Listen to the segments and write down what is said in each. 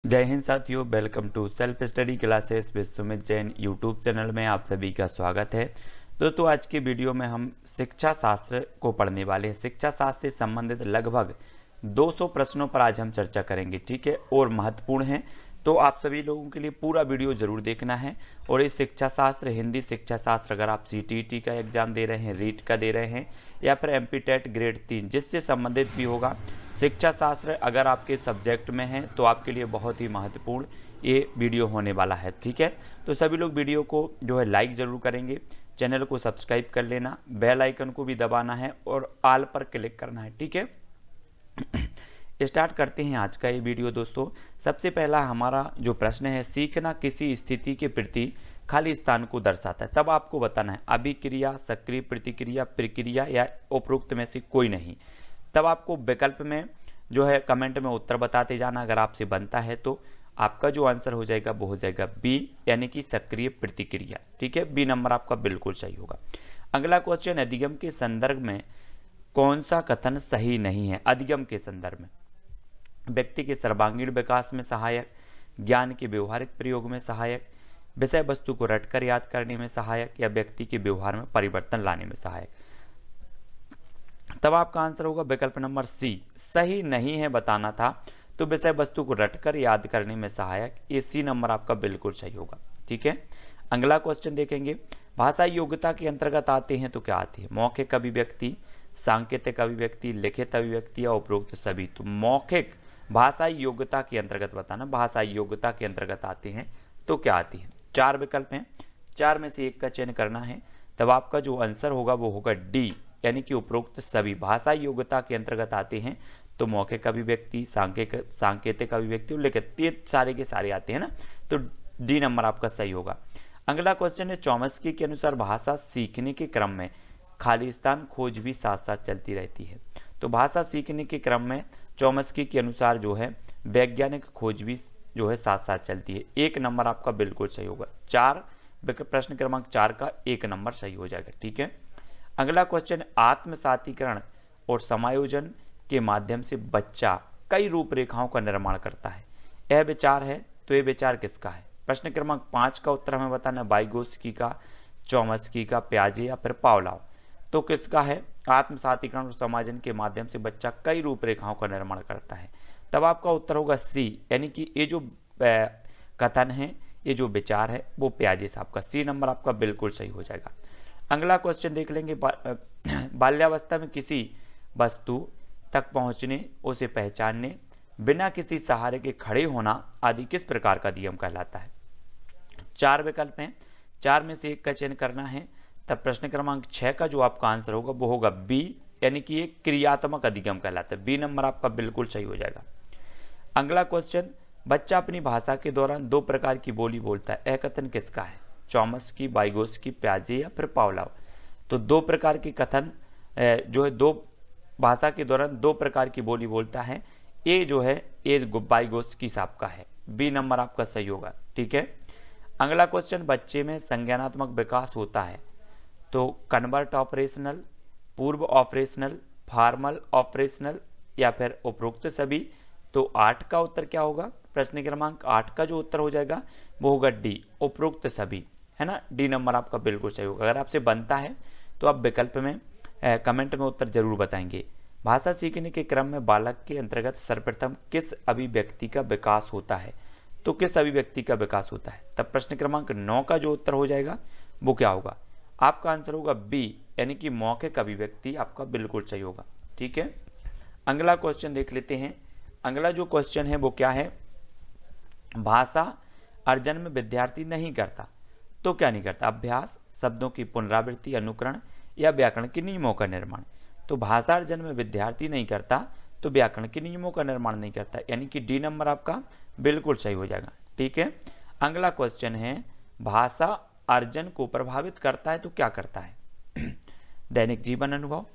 जय हिंद साथियों, welcome to self study classes with Sumit Jain YouTube channel में आप सभी का स्वागत है। दोस्तों, आज की वीडियो में हम शिक्षा शास्त्र को पढ़ने वाले हैं। शिक्षा शास्त्र से संबंधित लगभग 200 प्रश्नों पर आज हम चर्चा करेंगे, ठीक है, और महत्वपूर्ण है, तो आप सभी लोगों के लिए पूरा वीडियो जरूर देखना है। और इस शिक्षा शास्त्र, हिंदी शिक्षा शास्त्र, अगर आप CTET का एग्जाम दे रहे हैं, रीट का दे रहे हैं, या फिर MPTET ग्रेड 3 जिससे संबंधित भी होगा, शिक्षा शास्त्र अगर आपके सब्जेक्ट में है तो आपके लिए बहुत ही महत्वपूर्ण ये वीडियो होने वाला है, ठीक है। तो सभी लोग वीडियो को जो है लाइक ज़रूर करेंगे, चैनल को सब्सक्राइब कर लेना, बेल आइकन को भी दबाना है और ऑल पर क्लिक करना है, ठीक है। स्टार्ट करते हैं आज का ये वीडियो। दोस्तों, सबसे पहला हमारा जो प्रश्न है, सीखना किसी स्थिति के प्रति खाली स्थान को दर्शाता है। तब आपको बताना है अभिक्रिया, सक्रिय प्रतिक्रिया, प्रक्रिया या उपरोक्त में से कोई नहीं। तब आपको विकल्प में जो है कमेंट में उत्तर बताते जाना। अगर आपसे बनता है तो आपका जो आंसर हो जाएगा वो हो जाएगा बी, यानी कि सक्रिय प्रतिक्रिया, ठीक है। बी नंबर आपका बिल्कुल सही होगा। अगला क्वेश्चन, अधिगम के संदर्भ में कौन सा कथन सही नहीं है? अधिगम के संदर्भ में व्यक्ति के सर्वांगीण विकास में सहायक, ज्ञान के व्यवहारिक प्रयोग में सहायक, विषय वस्तु को रटकर याद करने में सहायक, या व्यक्ति के व्यवहार में परिवर्तन लाने में सहायक। तब आपका आंसर होगा विकल्प नंबर सी, सही नहीं है बताना था तो विषय वस्तु को रटकर याद करने में सहायक, ये सी नंबर आपका बिल्कुल सही होगा, ठीक है। अगला क्वेश्चन देखेंगे, भाषा योग्यता के अंतर्गत आते हैं तो क्या आती है? मौखिक अभिव्यक्ति, सांकेतिक अभिव्यक्ति, लिखित अभिव्यक्ति या उपरोक्त सभी। तो मौखिक भाषा योग्यता के अंतर्गत बताना, भाषा योग्यता के अंतर्गत आते हैं तो क्या आती है? 4 विकल्प हैं, 4 में से एक का चयन करना है। तब आपका जो आंसर होगा वो होगा डी, यानी कि उपरोक्त सभी भाषा योग्यता के अंतर्गत आते हैं। तो मौखिक अभिव्यक्ति, सांकेतिक अभिव्यक्ति और लिखित, ये सारे के सारे आते हैं ना, तो डी नंबर आपका सही होगा। अगला क्वेश्चन है, चॉम्स्की के अनुसार भाषा सीखने के क्रम में खाली स्थान खोज भी साथ साथ चलती रहती है। तो भाषा सीखने के क्रम में चॉम्स्की के अनुसार जो है वैज्ञानिक खोज भी जो है साथ साथ चलती है। 1 नंबर आपका बिल्कुल सही होगा। प्रश्न क्रमांक 4 का 1 नंबर सही हो जाएगा, ठीक है। अगला क्वेश्चन, आत्मसातीकरण और समायोजन के माध्यम से बच्चा कई रूपरेखाओं का निर्माण करता है। यह विचार है, तो यह विचार किसका है? प्रश्न क्रमांक 5 का उत्तर हमें बताना है, वाइगोत्स्की का, चॉम्स्की का, पियाजे या फिर पावलोव। तो किसका है? आत्मसातीकरण और समायोजन के माध्यम से बच्चा कई रूपरेखाओं का निर्माण करता है। तब आपका उत्तर होगा सी, यानी कि ये जो कथन है, ये जो विचार है वो पियाजे साहब का। सी नंबर आपका बिल्कुल सही हो जाएगा। अगला क्वेश्चन देख लेंगे, बाल्यावस्था में किसी वस्तु तक पहुंचने, उसे पहचानने, बिना किसी सहारे के खड़े होना आदि किस प्रकार का नियम कहलाता है? 4 विकल्प हैं, 4 में से एक का चयन करना है। तब प्रश्न क्रमांक 6 का जो आपका आंसर होगा वो होगा बी, यानी कि एक क्रियात्मक अधिगम कहलाता है। बी नंबर आपका बिल्कुल सही हो जाएगा। अगला क्वेश्चन, बच्चा अपनी भाषा के दौरान 2 प्रकार की बोली बोलता है, यह कथन किसका है? चॉम्स्की, वाइगोत्स्की, पियाजे या फिर पावलोव। तो 2 प्रकार के कथन जो है, 2 भाषा के दौरान 2 प्रकार की बोली बोलता है, ये जो है ये वाइगोत्स्की साहब का है। बी नंबर आपका सही होगा, ठीक है। अगला क्वेश्चन, बच्चे में संज्ञानात्मक विकास होता है तो कन्वर्ट ऑपरेशनल, पूर्व ऑपरेशनल, फॉर्मल ऑपरेशनल या फिर उपरोक्त सभी। तो 8 का उत्तर क्या होगा? प्रश्न क्रमांक 8 का जो उत्तर हो जाएगा वो होगा डी, उपरोक्त सभी, है ना। डी नंबर आपका बिल्कुल सही होगा। अगर आपसे बनता है तो आप विकल्प में कमेंट में उत्तर जरूर बताएंगे। भाषा सीखने के क्रम में बालक के अंतर्गत सर्वप्रथम किस अभिव्यक्ति का विकास होता है? तो किस अभिव्यक्ति का विकास होता है? तब प्रश्न क्रमांक 9 का जो उत्तर हो जाएगा वो क्या होगा? आपका आंसर होगा बी, यानी कि मौखिक अभिव्यक्ति आपका बिल्कुल सही होगा, ठीक है। अगला क्वेश्चन देख लेते हैं। अगला जो क्वेश्चन है वो क्या है? भाषा अर्जन में विद्यार्थी नहीं करता तो क्या नहीं करता? अभ्यास, शब्दों की पुनरावृत्ति, अनुकरण या व्याकरण के नियमों का निर्माण। तो भाषा अर्जन में विद्यार्थी नहीं करता तो व्याकरण के नियमों का निर्माण नहीं करता, यानी कि डी नंबर आपका बिल्कुल सही हो जाएगा, ठीक है। अगला क्वेश्चन है, भाषा अर्जन को प्रभावित करता है तो क्या करता है? दैनिक जीवन अनुभव,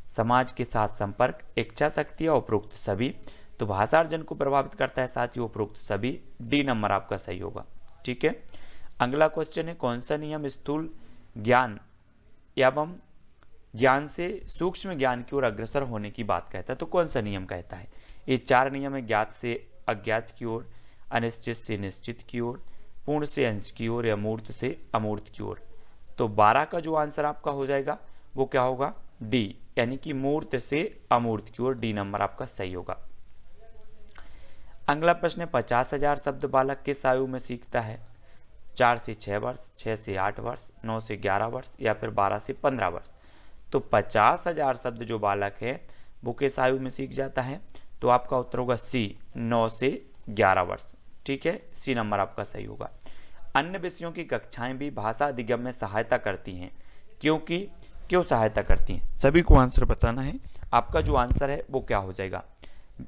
समाज के साथ संपर्क, इच्छा शक्ति या उपरोक्त सभी। तो भाषा अर्जन को प्रभावित करता है साथियों उपरोक्त सभी। डी नंबर आपका सही होगा, ठीक है। अगला क्वेश्चन है, कौन सा नियम स्थूल ज्ञान एवं ज्ञान से सूक्ष्म ज्ञान की ओर अग्रसर होने की बात कहता है? तो कौन सा नियम कहता है? ये 4 नियम है, ज्ञात से अज्ञात की ओर, अनिश्चित से निश्चित की ओर, पूर्ण से अंश की ओर या मूर्त से अमूर्त की ओर। तो 12 का जो आंसर आपका हो जाएगा वो क्या होगा, डी, यानी कि मूर्त से अमूर्त की ओर। डी नंबर आपका सही होगा। अगला प्रश्न है 50,000 शब्द बालक किस आयु में सीखता है? 4 से 6 वर्ष, 6 से 8 वर्ष, 9 से 11 वर्ष या फिर 12 से 15 वर्ष। तो 50,000 शब्द जो बालक है वो किस आयु में सीख जाता है? तो आपका उत्तर होगा सी, 9 से 11 वर्ष। ठीक है, सी नंबर आपका सही होगा। अन्य विषयों की कक्षाएं भी भाषा अधिगम में सहायता करती हैं, क्यों सहायता करती हैं? सभी को आंसर बताना है। आपका जो आंसर है वो क्या हो जाएगा?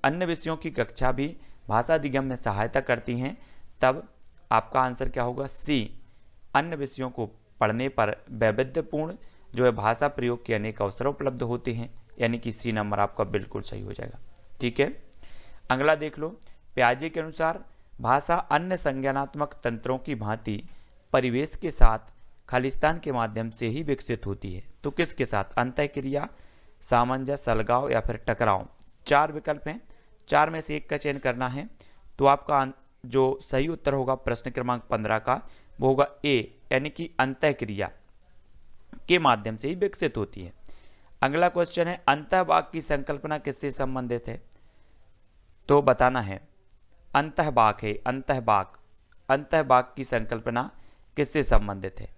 अन्य विषयों की कक्षा भी भाषा अधिगम में सहायता करती हैं, तब आपका आंसर क्या होगा? सी, अन्य विषयों को पढ़ने पर वैविध्यपूर्ण जो है भाषा प्रयोग के अनेक अवसर उपलब्ध होते हैं, यानी कि सी नंबर आपका बिल्कुल सही हो जाएगा। ठीक है, अगला देख लो। पियाजे के अनुसार भाषा अन्य संज्ञानात्मक तंत्रों की भांति परिवेश के साथ खालिस्तान के माध्यम से ही विकसित होती है। तो किसके साथ? अंतःक्रिया, सामंजस्य, अलगाव या फिर टकराव। 4 विकल्प हैं, 4 में से एक का चयन करना है। तो आपका जो सही उत्तर होगा प्रश्न क्रमांक 15 का वो होगा ए, यानी कि अंतःक्रिया के माध्यम से ही विकसित होती है। अगला क्वेश्चन है अंतःवाक की संकल्पना किससे संबंधित है? तो बताना है। अंतःवाक है, अंतःवाक की संकल्पना किससे संबंधित है?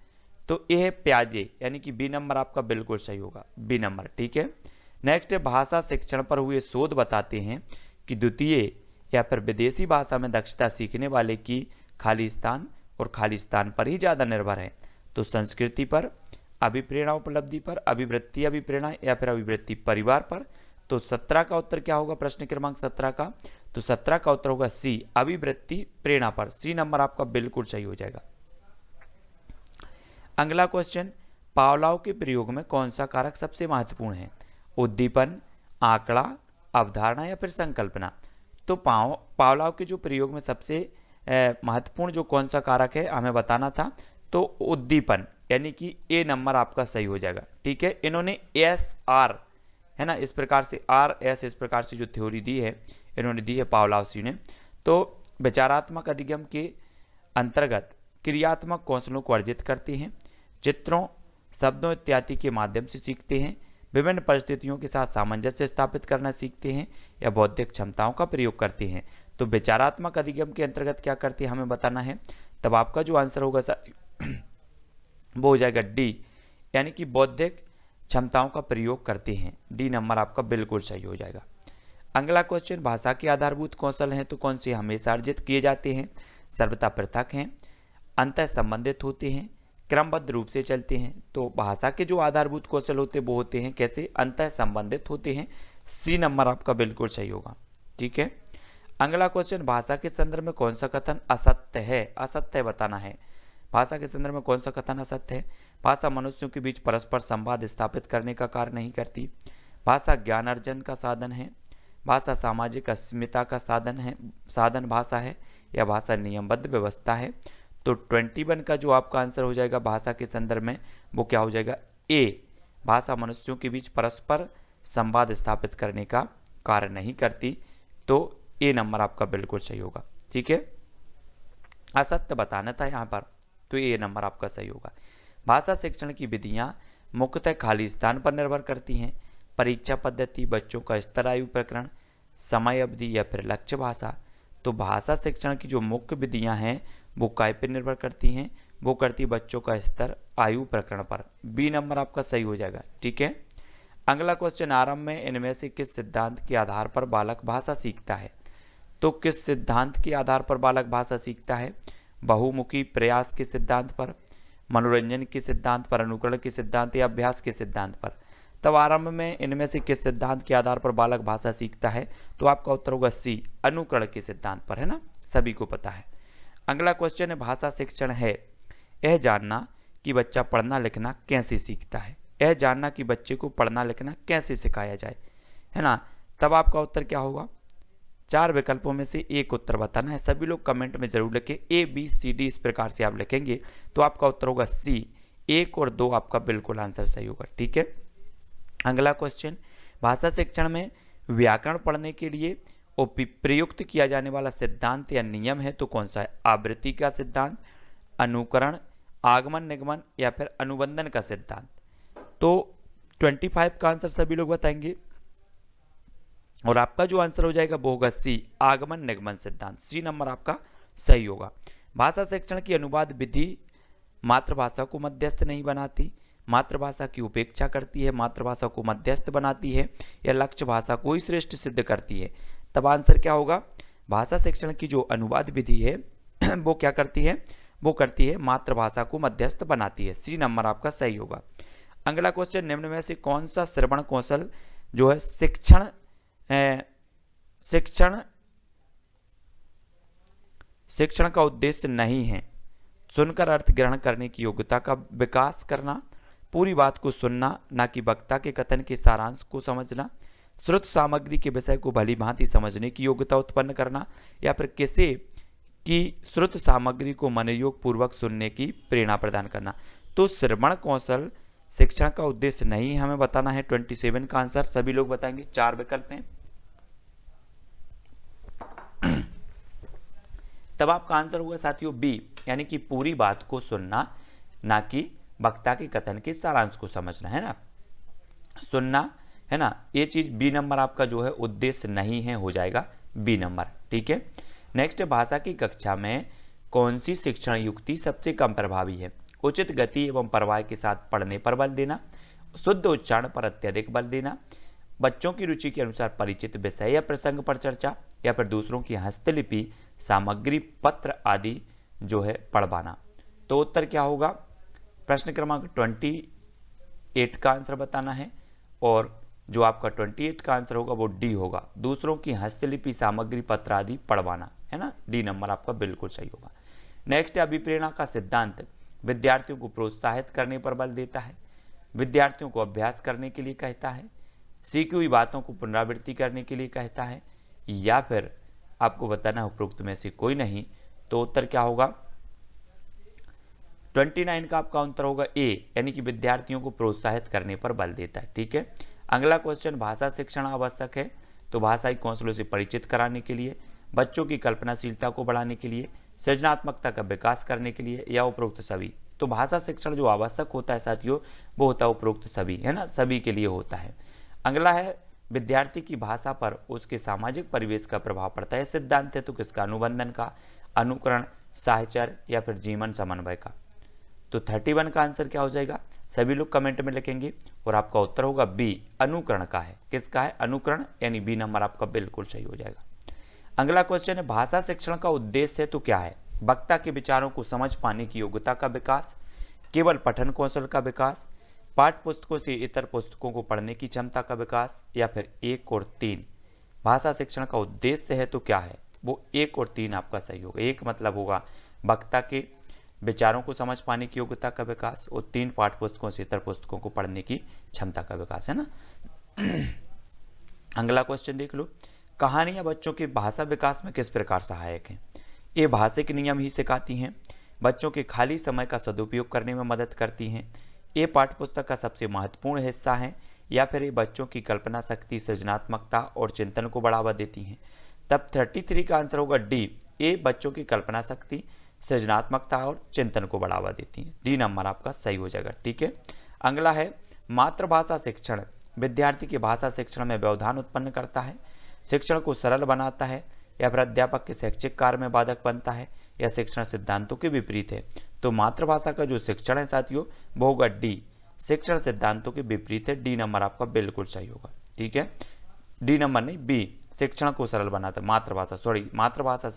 तो यह है पियाजे, यानी कि बी नंबर आपका बिल्कुल सही होगा, बी नंबर। ठीक है, नेक्स्ट भाषा शिक्षण पर हुए शोध बताते हैं कि द्वितीय या फिर विदेशी भाषा में दक्षता सीखने वाले की खालिस्तान और खालिस्तान पर ही ज़्यादा निर्भर है। तो संस्कृति पर, अभिप्रेरणा उपलब्धि पर, अभिवृत्ति अभिप्रेरणा या फिर अभिवृत्ति परिवार पर। तो 17 का उत्तर क्या होगा प्रश्न क्रमांक 17 का? तो 17 का उत्तर होगा सी, अभिवृत्ति प्रेरणा पर। सी नंबर आपका बिल्कुल सही हो जाएगा। अगला क्वेश्चन, पावलाव के प्रयोग में कौन सा कारक सबसे महत्वपूर्ण है? उद्दीपन, आंकड़ा, अवधारणा या फिर संकल्पना। तो पावलाव के जो प्रयोग में सबसे महत्वपूर्ण जो कौन सा कारक है हमें बताना था, तो उद्दीपन, यानी कि ए नंबर आपका सही हो जाएगा। ठीक है, इन्होंने एस आर है ना, इस प्रकार से आर एस इस प्रकार से जो थ्योरी दी है इन्होंने दी है पावलाव ने। तो विचारात्मक अधिगम के अंतर्गत क्रियात्मक कौशलों को अर्जित करते हैं, चित्रों, शब्दों इत्यादि के माध्यम से सीखते हैं, विभिन्न परिस्थितियों के साथ सामंजस्य स्थापित करना सीखते हैं या बौद्धिक क्षमताओं का प्रयोग करते हैं। तो विचारात्मक अधिगम के अंतर्गत क्या करते हैं हमें बताना है। तब आपका जो आंसर होगा वो हो जाएगा डी, यानी कि बौद्धिक क्षमताओं का प्रयोग करते हैं। डी नंबर आपका बिल्कुल सही हो जाएगा। अगला क्वेश्चन, भाषा के आधारभूत कौशल हैं तो कौन से हमेशा अर्जित किए जाते हैं? सर्वथा पृथक हैं, अंतः संबंधित होते हैं, क्रमबद्ध रूप से चलते हैं। तो भाषा के जो आधारभूत कौशल होते हैं वो होते हैं कैसे? अंतः संबंधित होते हैं। सी नंबर आपका बिल्कुल सही होगा। ठीक है, अगला क्वेश्चन, भाषा के संदर्भ में कौन सा कथन असत्य है? असत्य बताना है। भाषा के संदर्भ में कौन सा कथन असत्य है? भाषा मनुष्यों के बीच परस्पर संवाद स्थापित करने का कार्य नहीं करती, भाषा ज्ञान अर्जन का साधन है, भाषा सामाजिक अस्मिता का साधन भाषा है, या भाषा नियमबद्ध व्यवस्था है। तो 21 का जो आपका आंसर हो जाएगा भाषा के संदर्भ में वो क्या हो जाएगा? ए, भाषा मनुष्यों के बीच परस्पर संवाद स्थापित करने का कार्य नहीं करती। तो ए नंबर आपका बिल्कुल सही होगा। ठीक है, असत्य बताना था यहाँ पर, तो ए नंबर आपका सही होगा। भाषा शिक्षण की विधियां मुख्यतः खालिस्तान पर निर्भर करती हैं। परीक्षा पद्धति, बच्चों का स्तर, आयु प्रकरण, समय अवधि या फिर लक्ष्य भाषा। तो भाषा शिक्षण की जो मुख्य विधियां हैं वो काय पर निर्भर करती हैं? वो करती बच्चों का स्तर, आयु प्रकरण पर। बी नंबर आपका सही हो जाएगा। ठीक है, अगला क्वेश्चन, आरंभ में इनमें से किस सिद्धांत के आधार पर बालक भाषा सीखता है? तो किस सिद्धांत के आधार पर बालक भाषा सीखता है? बहुमुखी प्रयास के सिद्धांत पर, मनोरंजन के सिद्धांत पर, अनुकरण के सिद्धांत या अभ्यास के सिद्धांत पर। तब आरंभ में इनमें से किस सिद्धांत के आधार पर बालक भाषा सीखता है? तो आपका उत्तर होगा सी, अनुकरण के सिद्धांत पर, है ना, सभी को पता है। अगला क्वेश्चन है, भाषा शिक्षण है यह जानना कि बच्चा पढ़ना लिखना कैसे सीखता है। यह जानना कि बच्चे को पढ़ना लिखना कैसे सिखाया जाए, है ना। तब आपका उत्तर क्या होगा? 4 विकल्पों में से एक उत्तर बताना है। सभी लोग कमेंट में जरूर लिखें, ए बी सी डी इस प्रकार से आप लिखेंगे तो आपका उत्तर होगा सी, 1 और 2 आपका बिल्कुल आंसर सही होगा। ठीक है, अगला क्वेश्चन, भाषा शिक्षण में व्याकरण पढ़ने के लिए प्रयुक्त किया जाने वाला सिद्धांत या नियम है तो कौन सा है? आवृत्ति का सिद्धांत, अनुकरण, आगमन निगमन या फिर अनुबंधन का सिद्धांत। तो 25 का आंसर सभी लोग बताएंगे और आपका जो आंसर हो जाएगा वो होगा सी, आगमन निगमन सिद्धांत। सी नंबर आपका सही होगा। भाषा शिक्षण की अनुवाद विधि मातृभाषा को मध्यस्थ नहीं बनाती, मातृभाषा की उपेक्षा करती है, मातृभाषा को मध्यस्थ बनाती है या लक्ष्य भाषा को ही श्रेष्ठ सिद्ध करती है। तब आंसर क्या होगा? भाषा शिक्षण की जो अनुवाद विधि है वो क्या करती है? वो करती है मातृभाषा को मध्यस्थ बनाती है। सी नंबर आपका सही होगा। अगला क्वेश्चन, निम्न में से कौन सा श्रवण कौशल जो है शिक्षण का उद्देश्य नहीं है? सुनकर अर्थ ग्रहण करने की योग्यता का विकास करना, पूरी बात को सुनना ना कि वक्ता के कथन के सारांश को समझना, श्रुत सामग्री के विषय को भली भांति समझने की योग्यता उत्पन्न करना या फिर किसी की श्रुत सामग्री को मनोयोग पूर्वक सुनने की प्रेरणा प्रदान करना। तो श्रवण कौशल शिक्षण का उद्देश्य नहीं हमें बताना है। 27 का आंसर सभी लोग बताएंगे। 4 विकल्प हैं। तब आपका आंसर होगा साथियों बी, यानी कि पूरी बात को सुनना ना कि वक्ता के कथन के सारांश को समझना, है ना, सुनना, है ना, ये चीज बी नंबर आपका जो है उद्देश्य नहीं है, हो जाएगा बी नंबर। ठीक है। नेक्स्ट, भाषा की कक्षा में कौन सी शिक्षण युक्ति सबसे कम प्रभावी है? उचित गति एवं प्रवाह के साथ पढ़ने पर बल देना, शुद्ध उच्चारण पर अत्यधिक बल देना, बच्चों की रुचि के अनुसार परिचित विषय या प्रसंग पर चर्चा या फिर दूसरों की हस्तलिपि सामग्री पत्र आदि जो है पढ़वाना। तो उत्तर क्या होगा? प्रश्न क्रमांक 28 का आंसर बताना है और जो आपका 28 का आंसर होगा वो डी होगा, दूसरों की हस्तलिपि सामग्री पत्र आदि पढ़वाना, है ना। डी नंबर आपका बिल्कुल सही होगा। नेक्स्ट, अभिप्रेरणा का सिद्धांत विद्यार्थियों को प्रोत्साहित करने पर बल देता है, विद्यार्थियों को अभ्यास करने के लिए कहता है, सीखी हुई बातों को पुनरावृत्ति करने के लिए कहता है या फिर आपको बताना है उपरोक्त में से कोई नहीं। तो उत्तर क्या होगा? 29 का आपका उत्तर होगा ए, यानी कि विद्यार्थियों को प्रोत्साहित करने पर बल देता है। ठीक है। अगला क्वेश्चन, भाषा शिक्षण आवश्यक है तो भाषाई कौशलों से परिचित कराने के लिए, बच्चों की कल्पनाशीलता को बढ़ाने के लिए, सृजनात्मकता का विकास करने के लिए या उपरोक्त सभी। तो भाषा शिक्षण जो आवश्यक होता है साथियों वो होता है उपरोक्त सभी, है ना, सभी के लिए होता है। अगला है, विद्यार्थी की भाषा पर उसके सामाजिक परिवेश का प्रभाव पड़ता है। सिद्धांत है तो किसका? अनुबंधन का, अनुकरण, साहचर्य या फिर जीवन समन्वय का। तो 31 का आंसर क्या हो जाएगा? सभी लोग कमेंट में लिखेंगे और आपका उत्तर होगा बी, अनुकरण का है। किसका है? अनुकरण, यानी बी नंबर आपका बिल्कुल सही हो जाएगा। अगला क्वेश्चन है, भाषा शिक्षण का उद्देश्य है तो क्या है? वक्ता के विचारों को समझ पाने की योग्यता का विकास, केवल पठन कौशल का विकास, पाठ्य पुस्तकों से इतर पुस्तकों को पढ़ने की क्षमता का विकास या फिर 1 और 3। भाषा शिक्षण का उद्देश्य है तो क्या है? वो 1 और 3 आपका सही होगा। 1 मतलब होगा वक्ता के विचारों को समझ पाने की योग्यता का विकास और 3 पाठ्य पुस्तकों से इतर पुस्तकों को पढ़ने की क्षमता का विकास, है ना। अगला क्वेश्चन देख लो, कहानियां बच्चों के भाषा विकास में किस प्रकार सहायक हैं? ये भाषिक नियम ही सिखाती हैं, बच्चों के खाली समय का सदुपयोग करने में मदद करती हैं, ये पाठ्यपुस्तक का सबसे महत्वपूर्ण हिस्सा है या फिर ये बच्चों की कल्पना शक्ति, सृजनात्मकता और चिंतन को बढ़ावा देती हैं। तब 33 का आंसर होगा डी, ये बच्चों की कल्पना शक्ति, सृजनात्मकता और चिंतन को बढ़ावा देती हैं। डी नंबर आपका सही हो जाएगा। ठीक है। अगला है, मातृभाषा शिक्षण विद्यार्थी के भाषा शिक्षण में व्यवधान उत्पन्न करता है, शिक्षण को सरल बनाता है या फिर अध्यापक के शैक्षिक कार्य में बाधक बनता है या शिक्षण सिद्धांतों के विपरीत है। तो मातृभाषा का जो शिक्षण है साथियों वो होगा डी, शिक्षण सिद्धांतों के विपरीत है। डी नंबर आपका बिल्कुल सही होगा। ठीक है। डी नंबर नहीं, बी, शिक्षण को सरल बनाता है। मातृभाषा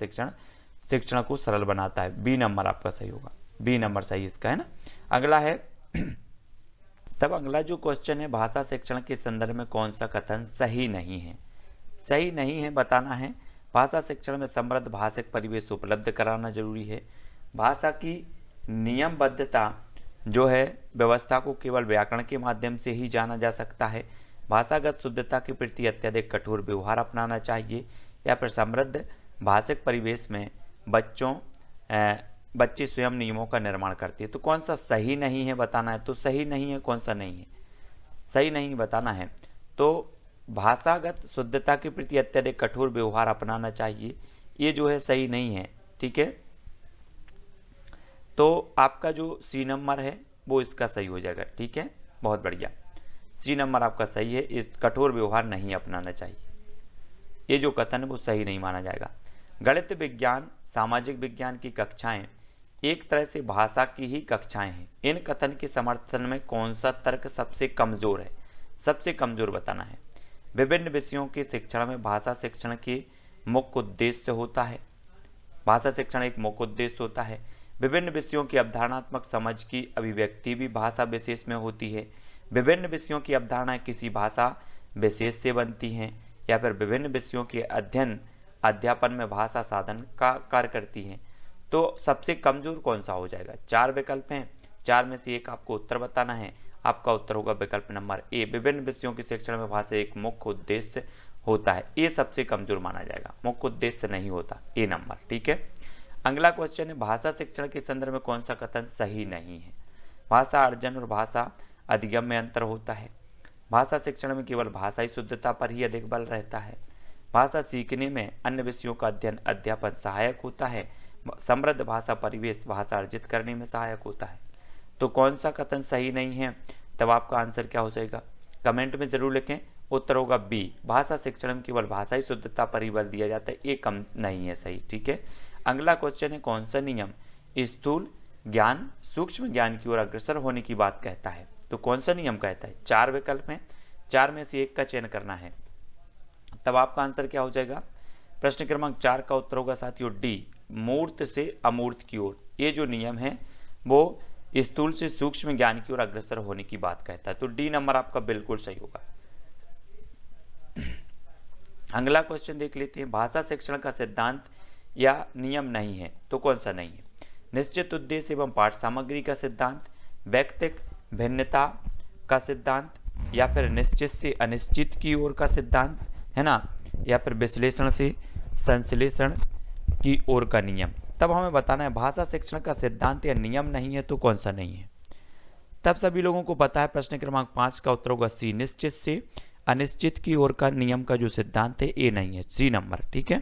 शिक्षण को सरल बनाता है। बी नंबर आपका सही होगा। बी नंबर सही इसका, है ना। अगला है तब अगला जो क्वेश्चन है, भाषा शिक्षण के संदर्भ में कौन सा कथन सही नहीं है? सही नहीं है बताना है। भाषा शिक्षण में समृद्ध भाषिक परिवेश उपलब्ध कराना जरूरी है। भाषा की नियमबद्धता जो है व्यवस्था को केवल व्याकरण के माध्यम से ही जाना जा सकता है। भाषागत शुद्धता के प्रति अत्यधिक कठोर व्यवहार अपनाना चाहिए या फिर समृद्ध भाषिक परिवेश में बच्चे स्वयं नियमों का निर्माण करते हैं। तो कौन सा सही नहीं है बताना है। तो सही नहीं है, कौन सा नहीं है? सही नहीं बताना है। तो भाषागत शुद्धता के प्रति अत्यधिक कठोर व्यवहार अपनाना चाहिए, ये जो है सही नहीं है। ठीक है, तो आपका जो सी नंबर है वो इसका सही हो जाएगा। ठीक है, बहुत बढ़िया, सी नंबर आपका सही है। इस कठोर व्यवहार नहीं अपनाना चाहिए, ये जो कथन है वो सही नहीं माना जाएगा। गणित विज्ञान, सामाजिक विज्ञान की कक्षाएं एक तरह से भाषा की ही कक्षाएं हैं। इन कथन के समर्थन में कौन सा तर्क सबसे कमजोर है? सबसे कमजोर बताना है। विभिन्न विषयों के शिक्षण में भाषा शिक्षण के मुख्य उद्देश्य होता है। भाषा शिक्षण एक मुख्य उद्देश्य होता है। विभिन्न विषयों की अवधारणात्मक समझ की अभिव्यक्ति भी भाषा विशेष में होती है। विभिन्न विषयों की अवधारणाएं किसी भाषा विशेष से बनती हैं, या फिर विभिन्न विषयों के अध्ययन अध्यापन में भाषा साधन का कार्य करती हैं। तो सबसे कमजोर कौन सा हो जाएगा? 4 विकल्प हैं, 4 में से एक आपको उत्तर बताना है। आपका उत्तर होगा विकल्प नंबर ए, विभिन्न विषयों के शिक्षण में भाषा एक मुख्य उद्देश्य होता है। ये सबसे कमजोर माना जाएगा, मुख्य उद्देश्य नहीं होता, ए नंबर। ठीक है, अगला क्वेश्चन है भाषा शिक्षण के संदर्भ में कौन सा कथन सही नहीं है? भाषा अर्जन और भाषा अधिगम में अंतर होता है। भाषा शिक्षण में केवल भाषाई शुद्धता पर ही अधिक बल रहता है। भाषा सीखने में अन्य विषयों का अध्ययन अध्यापन सहायक होता है। समृद्ध भाषा परिवेश भाषा अर्जित करने में सहायक होता है। तो कौन सा कथन सही नहीं है? तब आपका आंसर क्या हो जाएगा? कमेंट में जरूर लिखें। उत्तर होगा बी, भाषा शिक्षण में केवल भाषाई शुद्धता पर ही बल दिया जाता है, ये कम नहीं है सही। ठीक है, अगला क्वेश्चन है कौन सा नियम स्थूल ज्ञान सूक्ष्म ज्ञान की ओर अग्रसर होने की बात कहता है? तो कौन सा नियम कहता है? 4 विकल्प हैं, 4 में से एक का चयन करना है। तब आपका आंसर क्या हो जाएगा? प्रश्न क्रमांक 4 का उत्तर होगा साथियों डी, मूर्त से अमूर्त की ओर। ये जो नियम है वो स्थूल से सूक्ष्म ज्ञान की ओर अग्रसर होने की बात कहता है। तो डी नंबर आपका बिल्कुल सही होगा। अगला क्वेश्चन देख लेते हैं, भाषा शिक्षण का सिद्धांत या नियम नहीं है, तो कौन सा नहीं है? निश्चित उद्देश्य एवं पाठ सामग्री का सिद्धांत, व्यक्तिक भिन्नता का सिद्धांत, या फिर निश्चित से अनिश्चित की ओर का सिद्धांत, है ना, या फिर विश्लेषण से संश्लेषण की ओर का नियम। तब हमें बताना है भाषा शिक्षण का सिद्धांत या नियम नहीं है, तो कौन सा नहीं है? तब सभी लोगों को पता है प्रश्न क्रमांक 5 का उत्तर होगा सी, निश्चित से अनिश्चित की ओर का नियम का जो सिद्धांत है ये नहीं है, सी नंबर। ठीक है,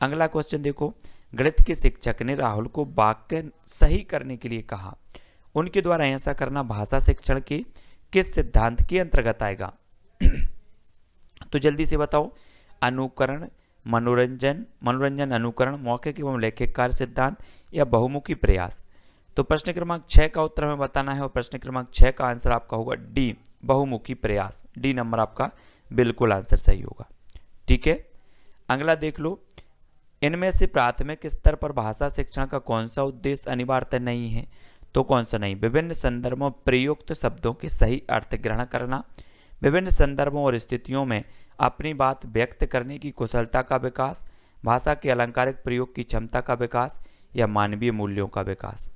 अगला क्वेश्चन देखो, गणित के शिक्षक ने राहुल को वाक्य सही करने के लिए कहा, उनके द्वारा ऐसा करना भाषा शिक्षण के किस सिद्धांत के अंतर्गत आएगा? तो जल्दी से बताओ। अनुकरण, मनोरंजन अनुकरण, मौखिक एवं लेखिक कार्य सिद्धांत, या बहुमुखी प्रयास। तो प्रश्न क्रमांक 6 का उत्तर हमें बताना है और प्रश्न क्रमांक 6 का आंसर आपका होगा डी, बहुमुखी प्रयास। डी नंबर आपका बिल्कुल आंसर सही होगा। ठीक है, अगला देख लो, इनमें से प्राथमिक स्तर पर भाषा शिक्षण का कौन सा उद्देश्य अनिवार्य नहीं है? तो कौन सा नहीं? विभिन्न संदर्भों प्रयुक्त शब्दों के सही अर्थ ग्रहण करना, विभिन्न संदर्भों और स्थितियों में अपनी बात व्यक्त करने की कुशलता का विकास, भाषा के अलंकारिक प्रयोग की क्षमता का विकास, या मानवीय मूल्यों का विकास।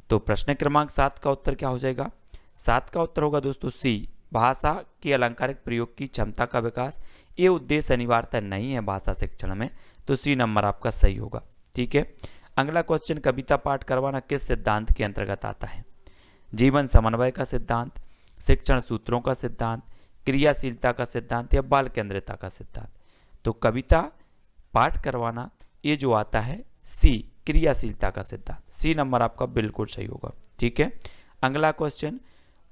तो प्रश्न क्रमांक 7 का उत्तर क्या हो जाएगा? 7 का उत्तर होगा दोस्तों सी, भाषा के अलंकारिक प्रयोग की क्षमता का विकास। ये उद्देश्य अनिवार्यता नहीं है भाषा शिक्षण में, तो सी नंबर आपका सही होगा। ठीक है, अगला क्वेश्चन, कविता पाठ करवाना किस सिद्धांत के अंतर्गत आता है? जीवन समन्वय का सिद्धांत, शिक्षण सूत्रों का सिद्धांत, क्रियाशीलता का सिद्धांत, या बाल केंद्रिता का सिद्धांत। तो कविता पाठ करवाना ये जो आता है सी, क्रियाशीलता का सिद्धांत। सी नंबर आपका बिल्कुल सही होगा। ठीक है, अगला क्वेश्चन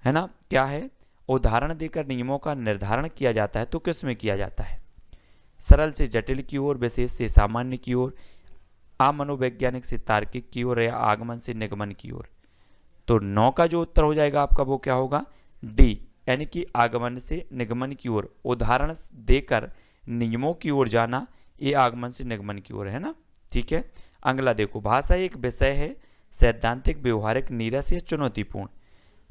है ना, क्या है? उदाहरण देकर नियमों का निर्धारण किया जाता है, तो किस में किया जाता है? सरल से जटिल की ओर, विशेष से सामान्य की ओर, अमनोवैज्ञानिक से तार्किक की ओर, या आगमन से निगमन की ओर। तो 9 का जो उत्तर हो जाएगा आपका वो क्या होगा? डी, यानी कि आगमन से निगमन की ओर। उदाहरण देकर नियमों की ओर जाना, ये आगमन से निगमन की ओर है ना। ठीक है, अगला देखो, भाषा एक विषय है, सैद्धांतिक व्यवहारिक नीरस या चुनौतीपूर्ण।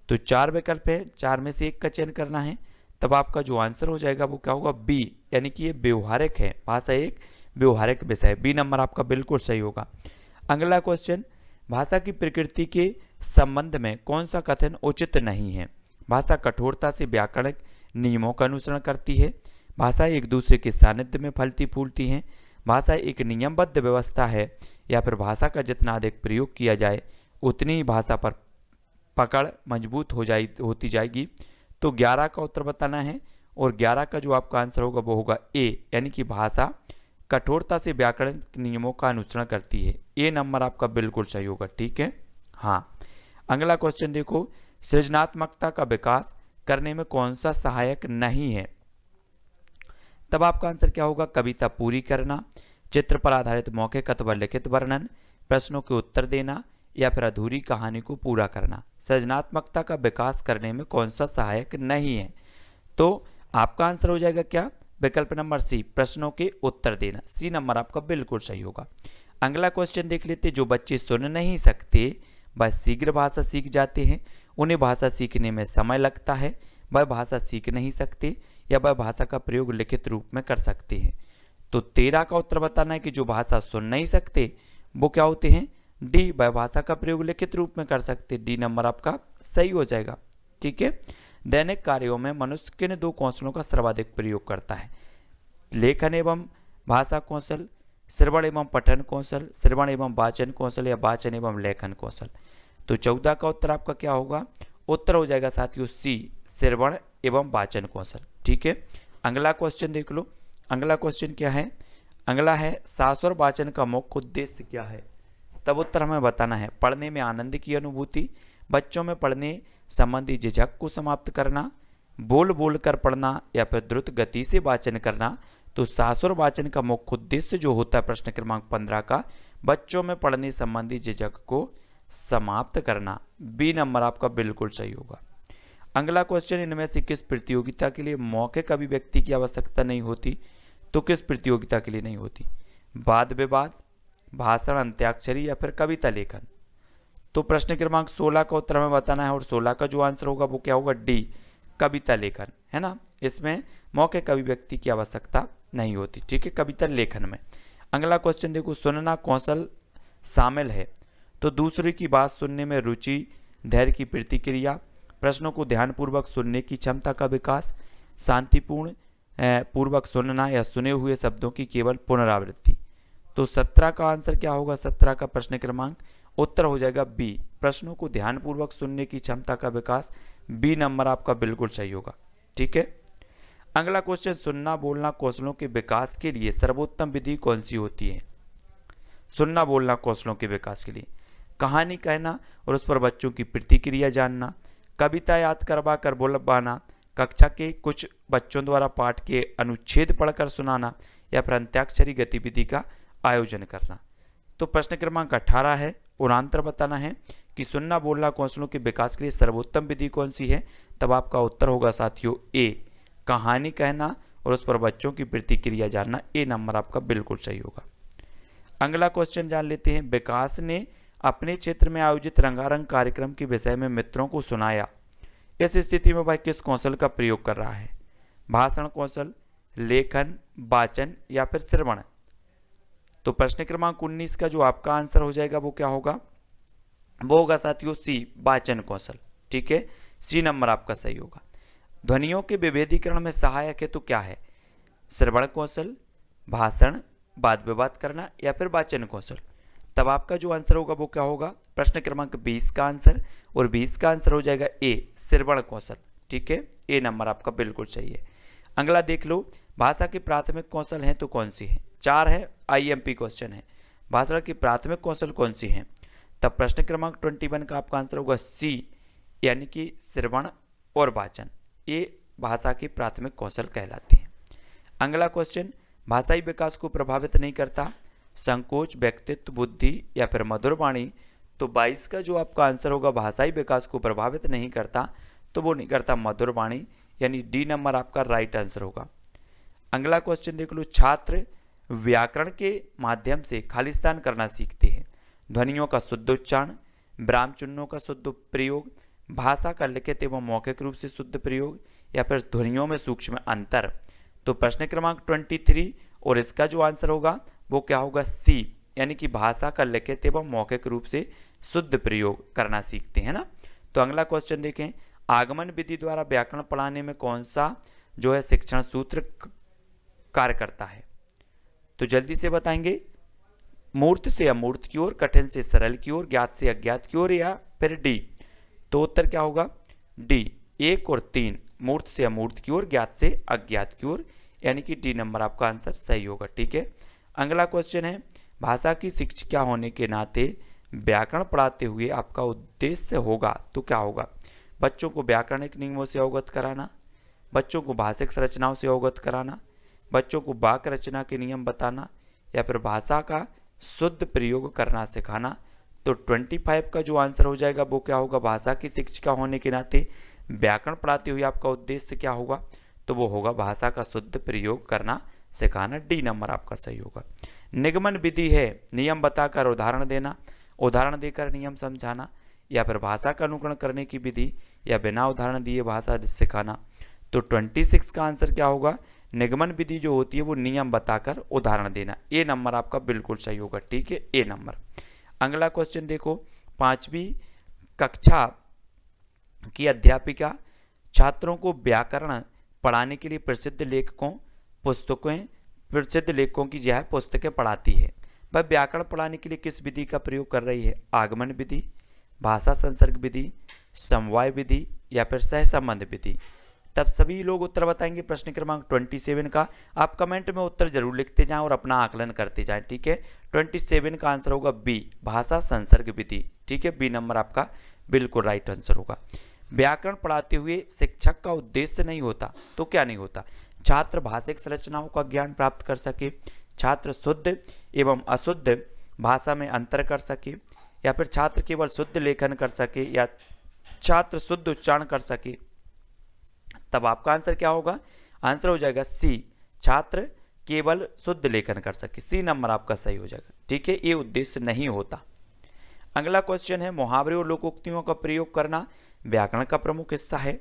तो 4 विकल्प है, 4 में से एक का चयन करना है। तब आपका जो आंसर हो जाएगा वो क्या होगा? बी, यानी कि ये व्यवहारिक है, भाषा एक व्यवहारिक विषय। बी नंबर आपका बिल्कुल सही होगा। अगला क्वेश्चन, भाषा की प्रकृति के संबंध में कौन सा कथन उचित नहीं है? भाषा कठोरता से व्याकरणिक नियमों का अनुसरण करती है, भाषा एक दूसरे के सानिध्य में फलती फूलती हैं, भाषा एक नियमबद्ध व्यवस्था है, या फिर भाषा का जितना अधिक प्रयोग किया जाए उतनी ही भाषा पर पकड़ मजबूत होती जाएगी। तो 11 का उत्तर बताना है और 11 का जो आपका आंसर होगा वो होगा ए, यानी कि भाषा कठोरता से व्याकरण नियमों का अनुसरण करती है। ए नंबर आपका बिल्कुल सही होगा। ठीक है। हाँ, अगला क्वेश्चन देखो, सृजनात्मकता का विकास करने में कौन सा सहायक नहीं है? तब आपका आंसर क्या होगा? कविता पूरी करना, चित्र पर आधारित मौखिक अथवा लिखित वर्णन, प्रश्नों के उत्तर देना, या फिर अधूरी कहानी को पूरा करना। सृजनात्मकता का विकास करने में कौन सा सहायक नहीं है? तो आपका आंसर हो जाएगा क्या? विकल्प नंबर सी, प्रश्नों के उत्तर देना। सी नंबर आपका बिल्कुल सही होगा। अगला क्वेश्चन देख लेते। जो बच्चे सुन नहीं सकते वह शीघ्र भाषा सीख जाते हैं, उन्हें भाषा सीखने में समय लगता है, वह भाषा सीख नहीं सकते, या वह भाषा का प्रयोग लिखित रूप में कर सकते हैं। तो 13 का उत्तर बताना है कि जो भाषा सुन नहीं सकते वो क्या होते हैं? डी, वह भाषा का प्रयोग लिखित रूप में कर सकते। डी नंबर आपका सही हो जाएगा। ठीक है। दैनिक कार्यों में मनुष्य किन 2 कौशलों का सर्वाधिक प्रयोग करता है? लेखन एवं भाषा कौशल, श्रवण एवं पठन कौशल, श्रवण एवं वाचन कौशल, या वाचन एवं लेखन कौशल। तो 14 का उत्तर आपका क्या होगा? उत्तर हो जाएगा साथियों सी, श्रवण एवं वाचन कौशल। ठीक है। अगला क्वेश्चन देख लो। अगला क्वेश्चन क्या है? अगला है शास्वर वाचन का मुख्य उद्देश्य क्या है? तब उत्तर हमें बताना है। पढ़ने में आनंद की अनुभूति, बच्चों में पढ़ने संबंधी झिझक को समाप्त करना, बोल बोल कर पढ़ना, या फिर द्रुत गति से वाचन करना। तो शास्वर वाचन का मुख्य उद्देश्य जो होता है प्रश्न क्रमांक 15 का, बच्चों में पढ़ने संबंधी झिझक को समाप्त करना। बी नंबर आपका बिल्कुल सही होगा। अगला क्वेश्चन, इनमें से किस प्रतियोगिता के लिए मौखिक अभिव्यक्ति की आवश्यकता नहीं होती? तो किस प्रतियोगिता के लिए नहीं होती? वाद विवाद, भाषण, अंत्याक्षरी, या फिर कविता लेखन। तो प्रश्न क्रमांक 16 का उत्तर हमें बताना है, और 16 का जो आंसर होगा वो क्या होगा? डी, कविता लेखन, है ना। इसमें मौखिक अभिव्यक्ति की आवश्यकता नहीं होती। ठीक है, कविता लेखन में। अगला क्वेश्चन देखो, सुनना कौशल शामिल है? तो दूसरे की बात सुनने में रुचि, धैर्य की प्रतिक्रिया, प्रश्नों को ध्यानपूर्वक सुनने की क्षमता का विकास, शांतिपूर्ण पूर्वक सुनना, या सुने हुए शब्दों की केवल पुनरावृत्ति। तो 17 का आंसर क्या होगा? 17 का प्रश्न क्रमांक उत्तर हो जाएगा बी, प्रश्नों को ध्यानपूर्वक सुनने की क्षमता का विकास। बी नंबर आपका बिल्कुल सही होगा। ठीक है। अगला क्वेश्चन, सुनना बोलना कौशलों के विकास के लिए सर्वोत्तम विधि कौन सी होती है? सुनना बोलना कौशलों के विकास के लिए कहानी कहना और उस पर बच्चों की प्रतिक्रिया जानना, कविता याद करवा कर बोलबाना, कक्षा के कुछ बच्चों द्वारा पाठ के अनुच्छेद पढ़कर सुनाना, या फिर अंत्याक्षरी गतिविधि का आयोजन करना। तो प्रश्न क्रमांक 18 है, उन्नातर बताना है कि सुनना बोलना कौशलों के विकास के लिए सर्वोत्तम विधि कौन सी है? तब आपका उत्तर होगा साथियों ए, कहानी कहना और उस पर बच्चों की प्रतिक्रिया जानना। ए नंबर आपका बिल्कुल सही होगा। अगला क्वेश्चन जान लेते हैं। विकास ने अपने क्षेत्र में आयोजित रंगारंग कार्यक्रम के विषय में मित्रों को सुनाया। इस स्थिति में वह किस कौशल का प्रयोग कर रहा है? भाषण कौशल, लेखन, वाचन, या फिर श्रवण। तो प्रश्न क्रमांक 19 का जो आपका आंसर हो जाएगा वो क्या होगा? वो होगा साथियों सी, वाचन कौशल। ठीक है, सी नंबर आपका सही होगा। ध्वनियों के विभेदीकरण में सहायक है तो क्या है? श्रवण कौशल, भाषण, वाद विवाद करना, या फिर वाचन कौशल। तब आपका जो आंसर होगा वो क्या होगा? प्रश्न क्रमांक 20 का आंसर, और 20 का आंसर हो जाएगा ए, श्रवण कौशल। ठीक है, ए नंबर आपका बिल्कुल सही है। अगला देख लो, भाषा के प्राथमिक कौशल हैं तो कौन सी है? 4 है, आईएमपी क्वेश्चन है। भाषा की प्राथमिक कौशल कौन सी है? तब प्रश्न क्रमांक 21 का आपका आंसर होगा सी, यानी कि श्रवण और वाचन। ये भाषा की प्राथमिक कौशल कहलाती है। अगला क्वेश्चन, भाषाई विकास को प्रभावित नहीं करता? संकोच, व्यक्तित्व, बुद्धि, या फिर मधुर वाणी। तो 22 का जो आपका आंसर होगा भाषाई विकास को प्रभावित नहीं करता, तो वो नहीं करता मधुर वाणी, यानी डी नंबर आपका राइट आंसर होगा। अगला क्वेश्चन देख लो, छात्र व्याकरण के माध्यम से खालिस्तान करना सीखते हैं। ध्वनियों का शुद्ध उच्चारण, विराम चिन्हों का शुद्ध प्रयोग, भाषा का लिखित एवं मौखिक रूप से शुद्ध प्रयोग, या फिर ध्वनियों में सूक्ष्म अंतर। तो प्रश्न क्रमांक 23 और इसका जो आंसर होगा वो क्या होगा? सी, यानी कि भाषा का लिखित एवं मौखिक रूप से शुद्ध प्रयोग करना सीखते हैं ना। तो अगला क्वेश्चन देखें, आगमन विधि द्वारा व्याकरण पढ़ाने में कौन सा जो है शिक्षण सूत्र कार्य करता है? तो जल्दी से बताएंगे। मूर्त से अमूर्त की ओर, कठिन से सरल की ओर, ज्ञात से अज्ञात की ओर, या फिर डी। तो उत्तर क्या होगा? डी, 1 और 3, मूर्त से अमूर्त की ओर, ज्ञात से अज्ञात की ओर, यानी कि डी नंबर आपका आंसर सही होगा। ठीक है, अगला क्वेश्चन है, भाषा की शिक्षिका होने के नाते व्याकरण पढ़ाते हुए आपका उद्देश्य होगा तो क्या होगा? बच्चों को व्याकरणिक नियमों से अवगत कराना, बच्चों को भाषिक संरचनाओं से अवगत कराना, बच्चों को वाक्य रचना के नियम बताना, या फिर भाषा का शुद्ध प्रयोग करना सिखाना। तो 25 का जो आंसर हो जाएगा वो क्या होगा? भाषा की शिक्षिका होने के नाते व्याकरण पढ़ाते हुए आपका उद्देश्य क्या होगा? तो वो होगा भाषा का शुद्ध प्रयोग करना सिखाना। डी नंबर आपका सही होगा। निगमन विधि है नियम बताकर उदाहरण देना, उदाहरण देकर नियम समझाना, या फिर भाषा का अनुकरण करने की विधि, या बिना उदाहरण दिए भाषा सिखाना। तो 26 का आंसर क्या होगा? निगमन विधि जो होती है वो नियम बताकर उदाहरण देना। ए नंबर आपका बिल्कुल सही होगा। ठीक है, ए नंबर। अगला क्वेश्चन देखो, 5वीं कक्षा की अध्यापिका छात्रों को व्याकरण पढ़ाने के लिए प्रसिद्ध लेखकों की यह पुस्तकें पढ़ाती है। वह व्याकरण पढ़ाने के लिए किस विधि का प्रयोग कर रही है? आगमन विधि, भाषा संसर्ग विधि, समवाय विधि, या फिर सहसंबंध विधि। तब सभी लोग उत्तर बताएंगे प्रश्न क्रमांक 27 का। आप कमेंट में उत्तर जरूर लिखते जाएं और अपना आकलन करते जाएं। ठीक है, 27 का आंसर होगा बी, भाषा संसर्ग विधि। ठीक है, बी नंबर आपका बिल्कुल राइट आंसर होगा। व्याकरण पढ़ाते हुए शिक्षक का उद्देश्य नहीं होता तो क्या नहीं होता? छात्र भाषिक संरचनाओं का ज्ञान प्राप्त कर सके, छात्र शुद्ध एवं अशुद्ध भाषा में अंतर कर सके, या फिर छात्र केवल शुद्ध लेखन कर सके, या छात्र शुद्ध उच्चारण कर सके। तब आपका आंसर क्या होगा? आंसर हो जाएगा सी, छात्र केवल शुद्ध लेखन कर सके। सी नंबर आपका सही हो जाएगा। ठीक है, ये उद्देश्य नहीं होता। अगला क्वेश्चन है, मुहावरे और लोकोक्तियों का प्रयोग करना व्याकरण का प्रमुख हिस्सा है।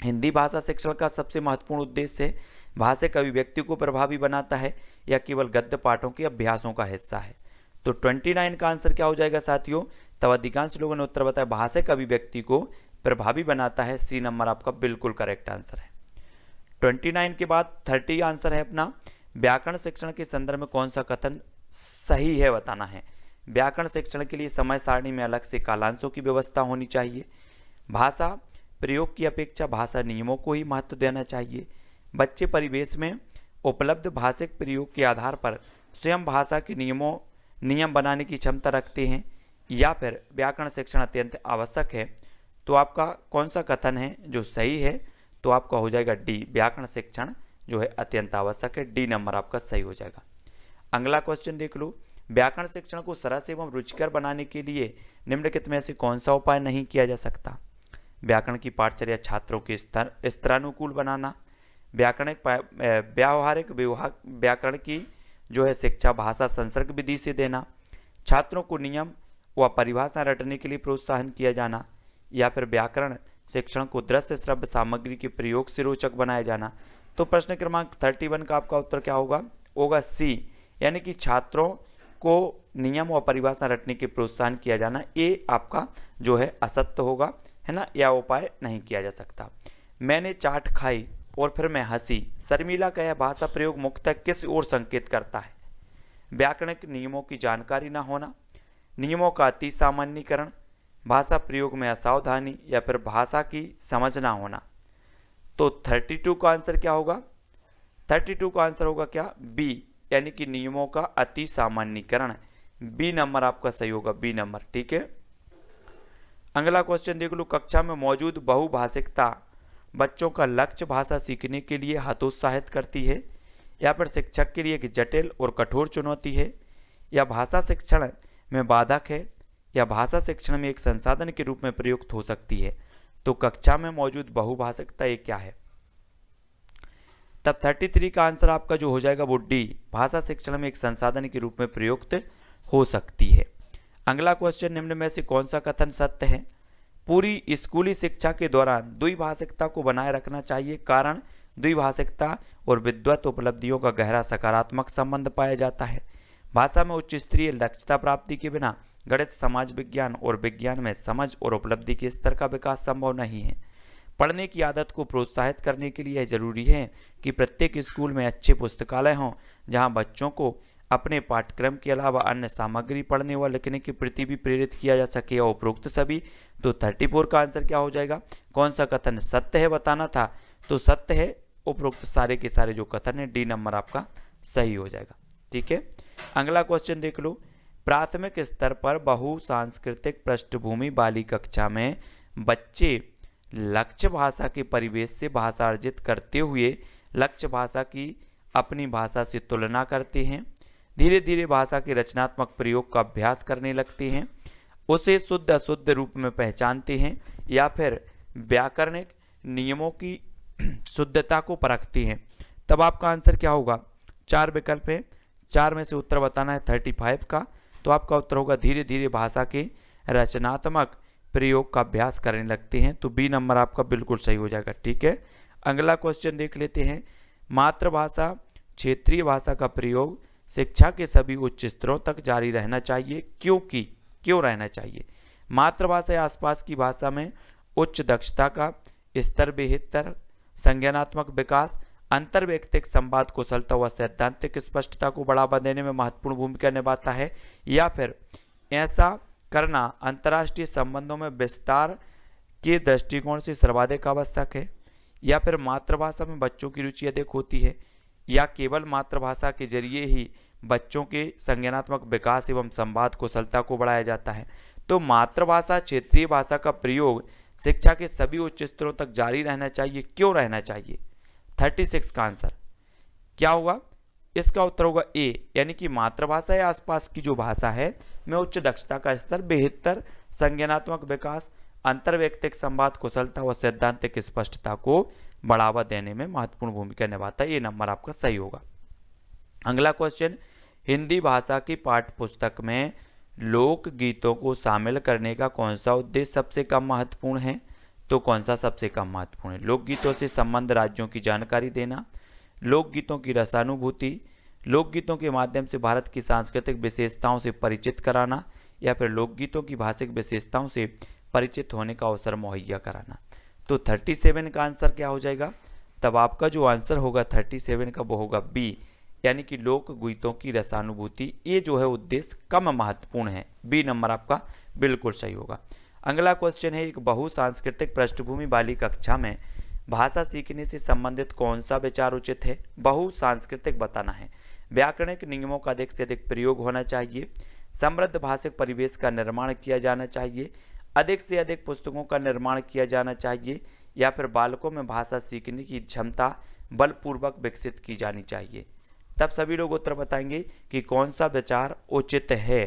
हिंदी भाषा शिक्षण का सबसे महत्वपूर्ण उद्देश्य भाषिक अभिव्यक्ति को प्रभावी बनाता है या केवल गद्य पाठों के अभ्यासों का हिस्सा है? तो 29 का आंसर क्या हो जाएगा साथियों? तब अधिकांश लोगों ने उत्तर बताया भाषिक अभिव्यक्ति को प्रभावी बनाता है। सी नंबर आपका बिल्कुल करेक्ट आंसर है। 29 के बाद 30 आंसर है अपना, व्याकरण शिक्षण के संदर्भ में कौन सा कथन सही है बताना है। व्याकरण शिक्षण के लिए समय सारणी में अलग से कालांशों की व्यवस्था होनी चाहिए। भाषा प्रयोग की अपेक्षा भाषा नियमों को ही महत्व देना चाहिए। बच्चे परिवेश में उपलब्ध भाषिक प्रयोग के आधार पर स्वयं भाषा के नियम बनाने की क्षमता रखते हैं, या फिर व्याकरण शिक्षण अत्यंत आवश्यक है। तो आपका कौन सा कथन है जो सही है? तो आपका हो जाएगा डी, व्याकरण शिक्षण जो है अत्यंत आवश्यक है। डी नंबर आपका सही हो जाएगा। अगला क्वेश्चन देख लो, व्याकरण शिक्षण को सरस एवं रुचिकर बनाने के लिए निम्नलिखित में से कौन सा उपाय नहीं किया जा सकता? व्याकरण की पाठचर्या छात्रों के स्तरानुकूल बनाना, व्यावहारिक व्याकरण की जो है शिक्षा भाषा संसर्ग विधि से देना, छात्रों को नियम व परिभाषा रटने के लिए प्रोत्साहन किया जाना, या फिर व्याकरण शिक्षण को दृश्य श्रव्य सामग्री के प्रयोग से रोचक बनाया जाना। तो प्रश्न क्रमांक 31 का आपका उत्तर क्या होगा? होगा सी, यानी कि छात्रों को नियम व परिभाषा रटने के प्रोत्साहन किया जाना। ये आपका जो है असत्य होगा, है ना, यह उपाय नहीं किया जा सकता। मैंने चाट खाई और फिर मैं हंसी, शर्मिला का यह भाषा प्रयोग मुख्यतः किस ओर संकेत करता है? व्याकरणिक नियमों की जानकारी न होना, नियमों का अति सामान्यीकरण, भाषा प्रयोग में असावधानी, या फिर भाषा की समझ ना होना। तो 32 का आंसर क्या होगा? 32 का आंसर होगा क्या? बी, यानी कि नियमों का अति सामान्यीकरण। बी नंबर आपका सही होगा, बी नंबर। ठीक है, अगला क्वेश्चन देख लो, कक्षा में मौजूद बहुभाषिकता बच्चों का लक्ष्य भाषा सीखने के लिए हतोत्साहित करती है, या फिर शिक्षक के लिए एक जटिल और कठोर चुनौती है, या भाषा शिक्षण में बाधक है, या भाषा शिक्षण में एक संसाधन के रूप में प्रयुक्त हो सकती है? तो कक्षा में मौजूद बहुभाषिकता ये क्या है? तब 33 का आंसर आपका जो हो जाएगा वो डी, भाषा शिक्षण में एक संसाधन के रूप में प्रयुक्त हो सकती है। अगला क्वेश्चन, निम्न में से कौन सा कथन सत्य है? पूरी स्कूली शिक्षा के दौरान द्विभाषिकता को बनाए रखना चाहिए, कारण द्विभाषिकता और विद्वत उपलब्धियों का गहरा सकारात्मक संबंध पाया जाता है। भाषा में उच्च स्तरीय दक्षता प्राप्ति के बिना गणित, समाज विज्ञान और विज्ञान में समझ और उपलब्धि के स्तर का विकास संभव नहीं है। पढ़ने की आदत को प्रोत्साहित करने के लिए यह जरूरी है कि प्रत्येक स्कूल में अच्छे पुस्तकालय हों, जहां बच्चों को अपने पाठ्यक्रम के अलावा अन्य सामग्री पढ़ने व लिखने के प्रति भी प्रेरित किया जा सके और उपरोक्त सभी। तो 34 का आंसर क्या हो जाएगा? कौन सा कथन सत्य है बताना था, तो सत्य है उपरोक्त सारे के सारे जो कथन है, डी नंबर आपका सही हो जाएगा। ठीक है, अगला क्वेश्चन देख लो। प्राथमिक स्तर पर बहु सांस्कृतिक पृष्ठभूमि वाली कक्षा में बच्चे लक्ष्य भाषा के परिवेश से भाषा अर्जित करते हुए लक्ष्य भाषा की अपनी भाषा से तुलना करते हैं, धीरे धीरे भाषा के रचनात्मक प्रयोग का अभ्यास करने लगते हैं, उसे शुद्ध अशुद्ध रूप में पहचानते हैं या फिर व्याकरणिक नियमों की शुद्धता को परखते हैं। तब आपका आंसर क्या होगा? 4 विकल्प है, 4 में से उत्तर बताना है 35 का। तो आपका उत्तर होगा धीरे धीरे भाषा के रचनात्मक प्रयोग का अभ्यास करने लगते हैं। तो बी नंबर आपका बिल्कुल सही हो जाएगा। ठीक है, अगला क्वेश्चन देख लेते हैं। मातृभाषा क्षेत्रीय भाषा का प्रयोग शिक्षा के सभी उच्च स्तरों तक जारी रहना चाहिए, क्यों रहना चाहिए? मातृभाषा या आसपास की भाषा में उच्च दक्षता का स्तर, बेहतर संज्ञानात्मक विकास, अंतर्वैयक्तिक संवाद कुशलता व सैद्धांतिक स्पष्टता को बढ़ावा देने में महत्वपूर्ण भूमिका निभाता है, या फिर ऐसा करना अंतर्राष्ट्रीय संबंधों में विस्तार के दृष्टिकोण से सर्वाधिक आवश्यक है, या फिर मातृभाषा में बच्चों की रुचि अधिक होती है, या केवल मातृभाषा के जरिए ही बच्चों के संज्ञानात्मक विकास एवं संवाद कुशलता को बढ़ाया जाता है। तो मातृभाषा क्षेत्रीय भाषा का प्रयोग शिक्षा के सभी उच्च स्तरों तक जारी रहना चाहिए, क्यों रहना चाहिए? 36 का आंसर क्या होगा? इसका उत्तर होगा ए, यानी कि मातृभाषा या आसपास की जो भाषा है में उच्च दक्षता का स्तर, बेहतर संज्ञानात्मक विकास, अंतर्वैयक्तिक संवाद कुशलता व सैद्धांतिक स्पष्टता को बढ़ावा देने में महत्वपूर्ण भूमिका निभाता है। ये नंबर आपका सही होगा। अगला क्वेश्चन, हिंदी भाषा की पाठ्य पुस्तक में लोक गीतों को शामिल करने का कौन सा उद्देश्य सबसे कम महत्वपूर्ण है? तो कौन सा सबसे कम महत्वपूर्ण है? लोकगीतों से संबंध राज्यों की जानकारी देना, लोकगीतों की रसानुभूति, लोकगीतों के माध्यम से भारत की सांस्कृतिक विशेषताओं से परिचित कराना, या फिर लोकगीतों की भाषिक विशेषताओं से परिचित होने का अवसर मुहैया कराना। तो 37 का आंसर क्या हो जाएगा? तब आपका जो आंसर होगा 37 का वो होगा बी, यानी कि लोक गीतों की रसानुभूति, ये जो है उद्देश्य कम महत्वपूर्ण है। बी नंबर आपका बिल्कुल सही होगा। अगला क्वेश्चन है, एक बहु सांस्कृतिक पृष्ठभूमि वाली कक्षा में भाषा सीखने से संबंधित कौन सा विचार उचित है? बहु सांस्कृतिक बताना है, व्याकरणिक नियमों का अधिक से अधिक प्रयोग होना चाहिए, समृद्ध भाषिक परिवेश का निर्माण किया जाना चाहिए, अधिक से अधिक पुस्तकों का निर्माण किया जाना चाहिए, या फिर बालकों में भाषा सीखने की क्षमता बलपूर्वक विकसित की जानी चाहिए। तब सभी लोग उत्तर बताएंगे कि कौन सा विचार उचित है।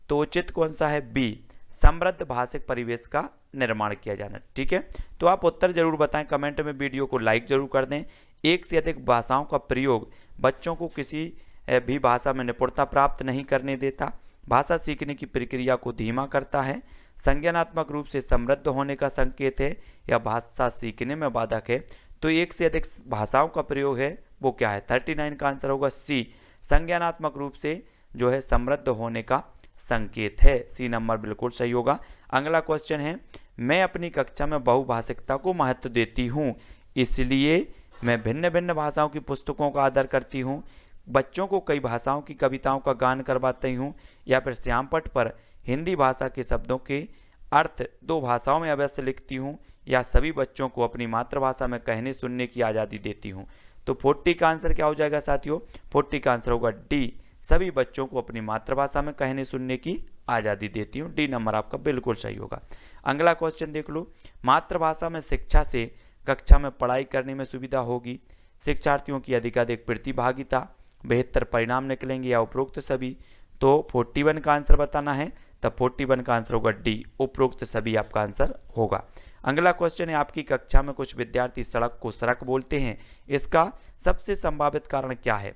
तो उचित कौन सा है? बी, समृद्ध भाषिक परिवेश का निर्माण किया जाना। ठीक है, तो आप उत्तर जरूर बताएं कमेंट में, वीडियो को लाइक जरूर कर दें। एक से अधिक भाषाओं का प्रयोग बच्चों को किसी भी भाषा में निपुणता प्राप्त नहीं करने देता, भाषा सीखने की प्रक्रिया को धीमा करता है, संज्ञानात्मक रूप से समृद्ध होने का संकेत है, या भाषा सीखने में बाधक है। तो एक से अधिक भाषाओं का प्रयोग है वो क्या है? 39 का आंसर होगा सी, संज्ञानात्मक रूप से जो है समृद्ध होने का संकेत है। सी नंबर बिल्कुल सही होगा। अगला क्वेश्चन है, मैं अपनी कक्षा में बहुभाषिकता को महत्व देती हूँ, इसलिए मैं भिन्न भिन्न भाषाओं की पुस्तकों का आदर करती हूँ, बच्चों को कई भाषाओं की कविताओं का गान करवाती हूँ, या फिर श्यामपट्ट पर हिंदी भाषा के शब्दों के अर्थ 2 भाषाओं में अवश्य लिखती हूँ, या सभी बच्चों को अपनी मातृभाषा में कहने सुनने की आज़ादी देती हूँ। तो 40 का आंसर क्या हो जाएगा साथियों? 40 का आंसर होगा डी, सभी बच्चों को अपनी मातृभाषा में कहने सुनने की आज़ादी देती हूँ। डी नंबर आपका बिल्कुल सही होगा। अगला क्वेश्चन देख लो, मातृभाषा में शिक्षा से कक्षा में पढ़ाई करने में सुविधा होगी, शिक्षार्थियों की अधिकाधिक प्रतिभागिता, बेहतर परिणाम निकलेंगे, या उपरोक्त सभी। तो 41 का आंसर बताना है, तब 41 का आंसर होगा डी, उपरोक्त सभी आपका आंसर होगा। अगला क्वेश्चन है, आपकी कक्षा में कुछ विद्यार्थी सड़क को सड़क बोलते हैं, इसका सबसे संभावित कारण क्या है?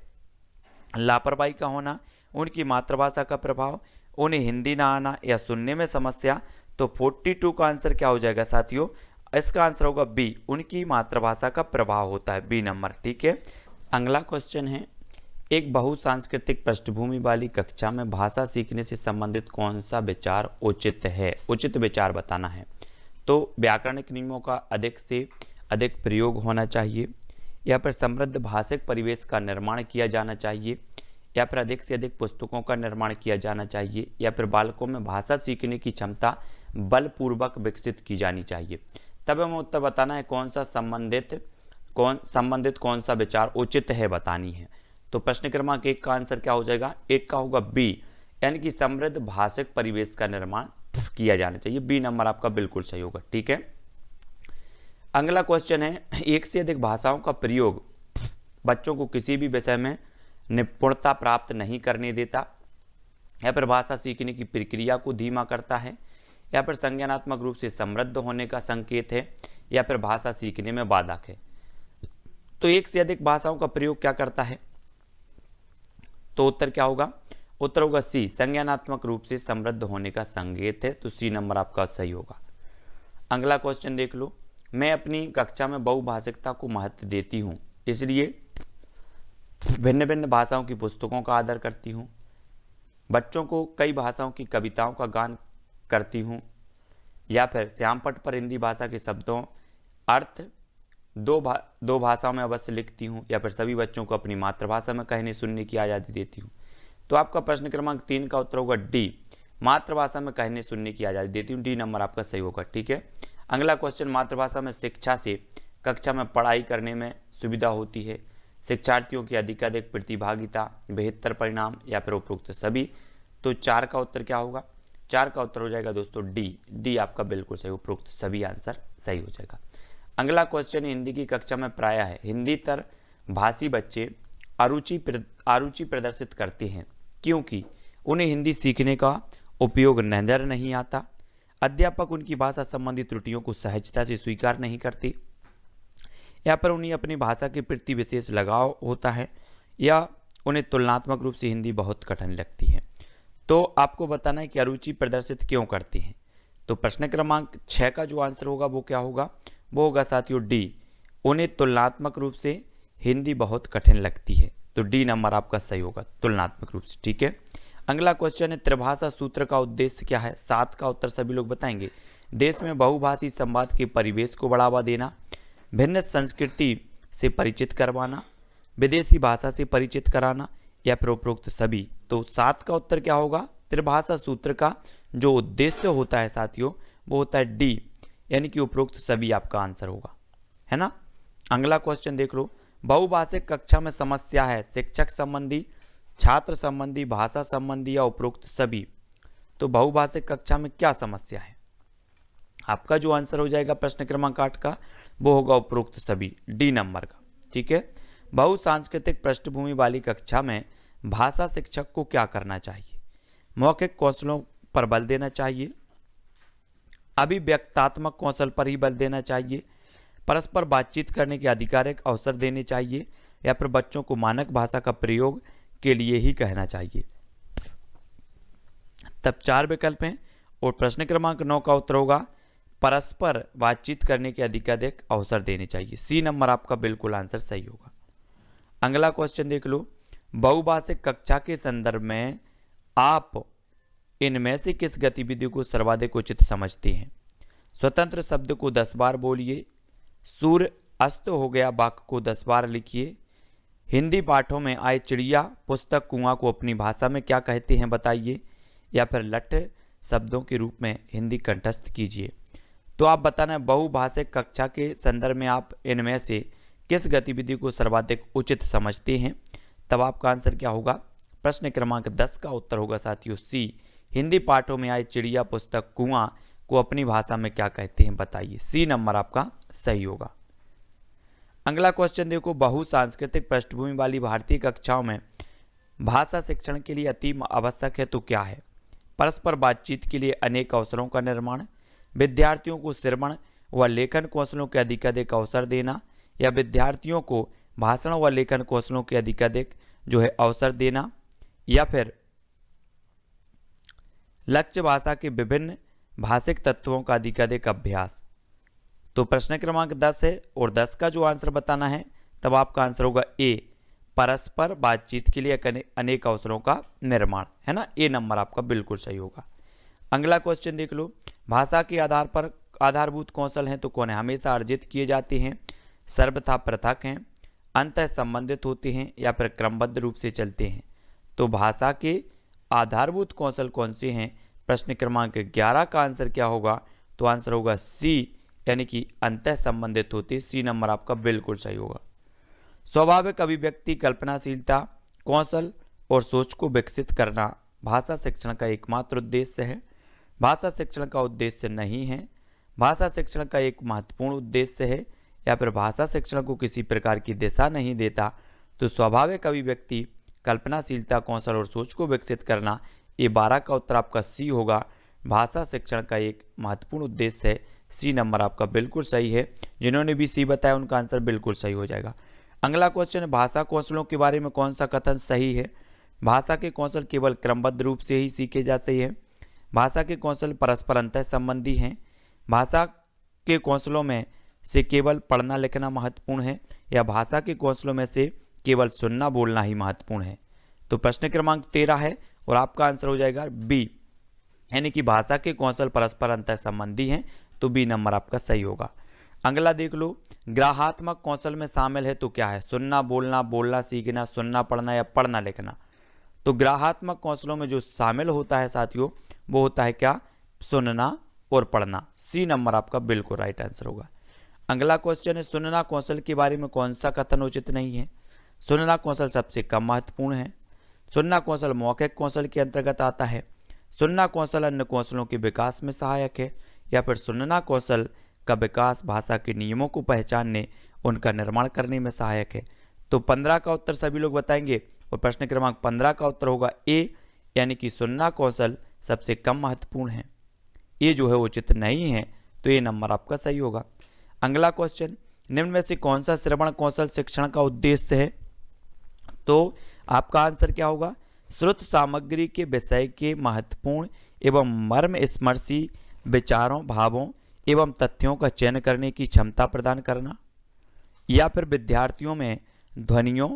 लापरवाही का होना, उनकी मातृभाषा का प्रभाव, उन्हें हिंदी ना आना, या सुनने में समस्या। तो 42 का आंसर क्या हो जाएगा साथियों? इसका आंसर होगा बी, उनकी मातृभाषा का प्रभाव होता है। B number. ठीक है, अगला क्वेश्चन है, एक बहुसांस्कृतिक पृष्ठभूमि वाली कक्षा में भाषा सीखने से संबंधित कौन सा विचार उचित है? उचित विचार बताना है। तो व्याकरणिक नियमों का अधिक से अधिक प्रयोग होना चाहिए, या फिर समृद्ध भाषिक परिवेश का निर्माण किया जाना चाहिए, या फिर अधिक से अधिक पुस्तकों का निर्माण किया जाना चाहिए, या फिर बालकों में भाषा सीखने की क्षमता बलपूर्वक विकसित की जानी चाहिए। तब हमें उत्तर बताना है संबंधित कौन सा विचार उचित है बतानी है। तो प्रश्न क्रमांक 1 का आंसर क्या हो जाएगा? 1 का होगा बी, यानी कि समृद्ध भाषिक परिवेश का निर्माण किया जाना चाहिए। बी नंबर आपका बिल्कुल सही होगा। ठीक है, अगला क्वेश्चन है, एक से अधिक भाषाओं का प्रयोग बच्चों को किसी भी विषय में निपुणता प्राप्त नहीं करने देता, या फिर भाषा सीखने की प्रक्रिया को धीमा करता है, या फिर संज्ञानात्मक रूप से समृद्ध होने का संकेत है, या फिर भाषा सीखने में बाधक है। तो एक से अधिक भाषाओं का प्रयोग क्या करता है? तो उत्तर क्या होगा? उत्तर होगा सी, संज्ञानात्मक रूप से समृद्ध होने का संकेत है। तो सी नंबर आपका सही होगा। अगला क्वेश्चन देख लो, मैं अपनी कक्षा में बहुभाषिकता को महत्व देती हूँ, इसलिए भिन्न भिन्न भाषाओं की पुस्तकों का आदर करती हूँ, बच्चों को कई भाषाओं की कविताओं का गान करती हूँ, या फिर श्यामपट्ट पर हिंदी भाषा के शब्दों अर्थ दो भाषाओं में अवश्य लिखती हूँ, या फिर सभी बच्चों को अपनी मातृभाषा में कहने सुनने की आज़ादी देती हूँ। तो आपका प्रश्न क्रमांक 3 का उत्तर होगा डी, मातृभाषा में कहने सुनने की आज़ादी देती हूँ। डी नंबर आपका सही होगा। ठीक है, अगला क्वेश्चन, मातृभाषा में शिक्षा से कक्षा में पढ़ाई करने में सुविधा होती है, शिक्षार्थियों की अधिकाधिक प्रतिभागिता, बेहतर परिणाम, या फिर उपरोक्त सभी। तो 4 का उत्तर क्या होगा? 4 का उत्तर हो जाएगा दोस्तों डी। डी आपका बिल्कुल सही, उपरोक्त सभी आंसर सही हो जाएगा। अगला क्वेश्चन, हिंदी की कक्षा में प्रायः है हिंदीतर भाषी बच्चे अरुचि प्रदर्शित करते हैं, क्योंकि उन्हें हिंदी सीखने का उपयोग नजर नहीं आता, अध्यापक उनकी भाषा संबंधी त्रुटियों को सहजता से स्वीकार नहीं करते, या पर उन्हें अपनी भाषा के प्रति विशेष लगाव होता है, या उन्हें तुलनात्मक रूप से हिंदी बहुत कठिन लगती है। तो आपको बताना है कि अरुचि प्रदर्शित क्यों करते हैं। तो प्रश्न क्रमांक 6 का जो आंसर होगा वो क्या होगा? वो होगा साथियों डी, उन्हें तुलनात्मक रूप से हिंदी बहुत कठिन लगती है। तो डी नंबर आपका सही होगा, तुलनात्मक रूप से। ठीक है, अगला क्वेश्चन है, त्रिभाषा सूत्र का उद्देश्य क्या है? 7 का उत्तर सभी लोग बताएंगे। देश में बहुभाषी संवाद के परिवेश को बढ़ावा देना, भिन्न संस्कृति से परिचित करवाना, विदेशी भाषा से परिचित कराना, या फिर उपरोक्त सभी। तो 7 का उत्तर क्या होगा? त्रिभाषा सूत्र का जो उद्देश्य होता है साथियों वो होता है डी, यानी कि उपरोक्त सभी आपका आंसर होगा, है ना। अगला क्वेश्चन देख लो, बहुभाषिक कक्षा में समस्या है शिक्षक संबंधी, छात्र संबंधी, भाषा संबंधी, या उपरोक्त सभी। तो बहुभाषिक कक्षा में क्या समस्या है? आपका जो आंसर हो जाएगा प्रश्न क्रमांक 8 का वो होगा उपरोक्त सभी, डी नंबर का। ठीक है, बहुसांस्कृतिक पृष्ठभूमि वाली कक्षा में भाषा शिक्षक को क्या करना चाहिए? मौखिक कौशलों पर बल देना चाहिए, अभिव्यक्तात्मक कौशल पर ही बल देना चाहिए, परस्पर बातचीत करने के आधिकारिक अवसर देने चाहिए, या फिर बच्चों को मानक भाषा का प्रयोग के लिए ही कहना चाहिए। तब 4 विकल्प हैं, और प्रश्न क्रमांक 9 का उत्तर होगा परस्पर बातचीत करने के अधिकाधिक अवसर देने चाहिए। सी नंबर आपका बिल्कुल आंसर सही होगा। अगला क्वेश्चन देख लो, बहुभाषिक कक्षा के संदर्भ में आप इनमें से किस गतिविधि को सर्वाधिक उचित समझते हैं? स्वतंत्र शब्द को 10 बार बोलिए, सूर्य अस्त हो गया वाक्य को 10 बार लिखिए, हिंदी पाठों में आए चिड़िया पुस्तक कुआं को अपनी भाषा में क्या कहते हैं बताइए, या फिर लठ शब्दों के रूप में हिंदी कंठस्थ कीजिए। तो आप बताना है बहुभाषिक कक्षा के संदर्भ में आप इनमें से किस गतिविधि को सर्वाधिक उचित समझते हैं। तब आपका आंसर क्या होगा? प्रश्न क्रमांक 10 का उत्तर होगा साथियों सी, हिंदी पाठों में आए चिड़िया पुस्तक कुआं को अपनी भाषा में क्या कहते हैं बताइए। सी नंबर आपका सही होगा। अगला क्वेश्चन देखो, बहुसांस्कृतिक पृष्ठभूमि वाली भारतीय कक्षाओं में भाषा शिक्षण के लिए अति आवश्यक है तो क्या है? परस्पर बातचीत के लिए अनेक अवसरों का निर्माण, विद्यार्थियों को श्रवण व लेखन कौशलों के अधिकाधिक अवसर देना, या विद्यार्थियों को भाषण व लेखन कौशलों के अधिकाधिक जो है अवसर देना, या फिर लक्ष्य भाषा के विभिन्न भाषिक तत्वों का अधिकाधिक अभ्यास। तो प्रश्न क्रमांक 10 है, और 10 का जो आंसर बताना है तब आपका आंसर होगा ए, परस्पर बातचीत के लिए अनेक अवसरों का निर्माण, है ना। ए नंबर आपका बिल्कुल सही होगा। अगला क्वेश्चन देख लो, भाषा के आधार पर आधारभूत कौशल हैं तो कौन है? हमेशा अर्जित किए जाते हैं, सर्वथा पृथक हैं, अंतः संबंधित होते हैं, या फिर क्रमबद्ध रूप से चलते हैं। तो भाषा के आधारभूत कौशल कौन से हैं? प्रश्न क्रमांक 11 का आंसर क्या होगा? तो आंसर होगा सी, यानी कि अंतः संबंधित होते। सी नंबर आपका बिल्कुल सही होगा। स्वाभाविक अभिव्यक्ति, कल्पनाशीलता, कौशल और सोच को विकसित करना भाषा शिक्षण का एकमात्र उद्देश्य है? भाषा शिक्षण का उद्देश्य नहीं है। भाषा शिक्षण का एक महत्वपूर्ण उद्देश्य है, या फिर भाषा शिक्षण को किसी प्रकार की दिशा नहीं देता। तो स्वाभाविक अभिव्यक्ति, कल्पनाशीलता, कौशल और सोच को विकसित करना, ये 12 का उत्तर आपका सी होगा। भाषा शिक्षण का एक महत्वपूर्ण उद्देश्य है। सी नंबर आपका बिल्कुल सही है। जिन्होंने भी सी बताया उनका आंसर बिल्कुल सही हो जाएगा। अगला क्वेश्चन, भाषा कौशलों के बारे में कौन सा कथन सही है? भाषा के कौशल केवल क्रमबद्ध रूप से ही सीखे जाते हैं। भाषा के कौशल परस्पर अंतः संबंधी हैं। भाषा के कौशलों में से केवल पढ़ना लिखना महत्वपूर्ण है, या भाषा के कौशलों में से केवल सुनना बोलना ही महत्वपूर्ण है? तो प्रश्न क्रमांक 13 है और आपका आंसर हो जाएगा बी, यानी कि भाषा के कौशल परस्पर अंतः संबंधी हैं। तो बी नंबर आपका सही होगा। अगला देख लो, ग्राहात्मक कौशल में शामिल है तो क्या है? सुनना बोलना, बोलना सीखना, सुनना पढ़ना या पढ़ना लिखना? तो ग्राहात्मक कौशलों में जो शामिल होता है साथियों, वो होता है क्या? सुनना और पढ़ना। सी नंबर आपका बिल्कुल राइट आंसर होगा। अगला क्वेश्चन है, सुनना कौशल के बारे में कौन सा कथन उचित नहीं है? सुनना कौशल सबसे कम महत्वपूर्ण है। सुनना कौशल मौखिक कौशल के अंतर्गत आता है। सुनना कौशल अन्य कौशलों के विकास में सहायक है, या फिर सुनना कौशल का विकास भाषा के नियमों को पहचानने, उनका निर्माण करने में सहायक है? तो 15 का उत्तर सभी लोग बताएंगे और प्रश्न क्रमांक 15 का उत्तर होगा ए, यानी कि सुनना कौशल सबसे कम महत्वपूर्ण है। ये जो है उचित नहीं है, तो ये नंबर आपका सही होगा। अगला क्वेश्चन, निम्न में से कौन सा श्रवण कौशल शिक्षण का उद्देश्य है? तो आपका आंसर क्या होगा? श्रुत सामग्री के विषय के महत्वपूर्ण एवं मर्म स्पर्शी विचारों, भावों एवं तथ्यों का चयन करने की क्षमता प्रदान करना, या फिर विद्यार्थियों में ध्वनियों,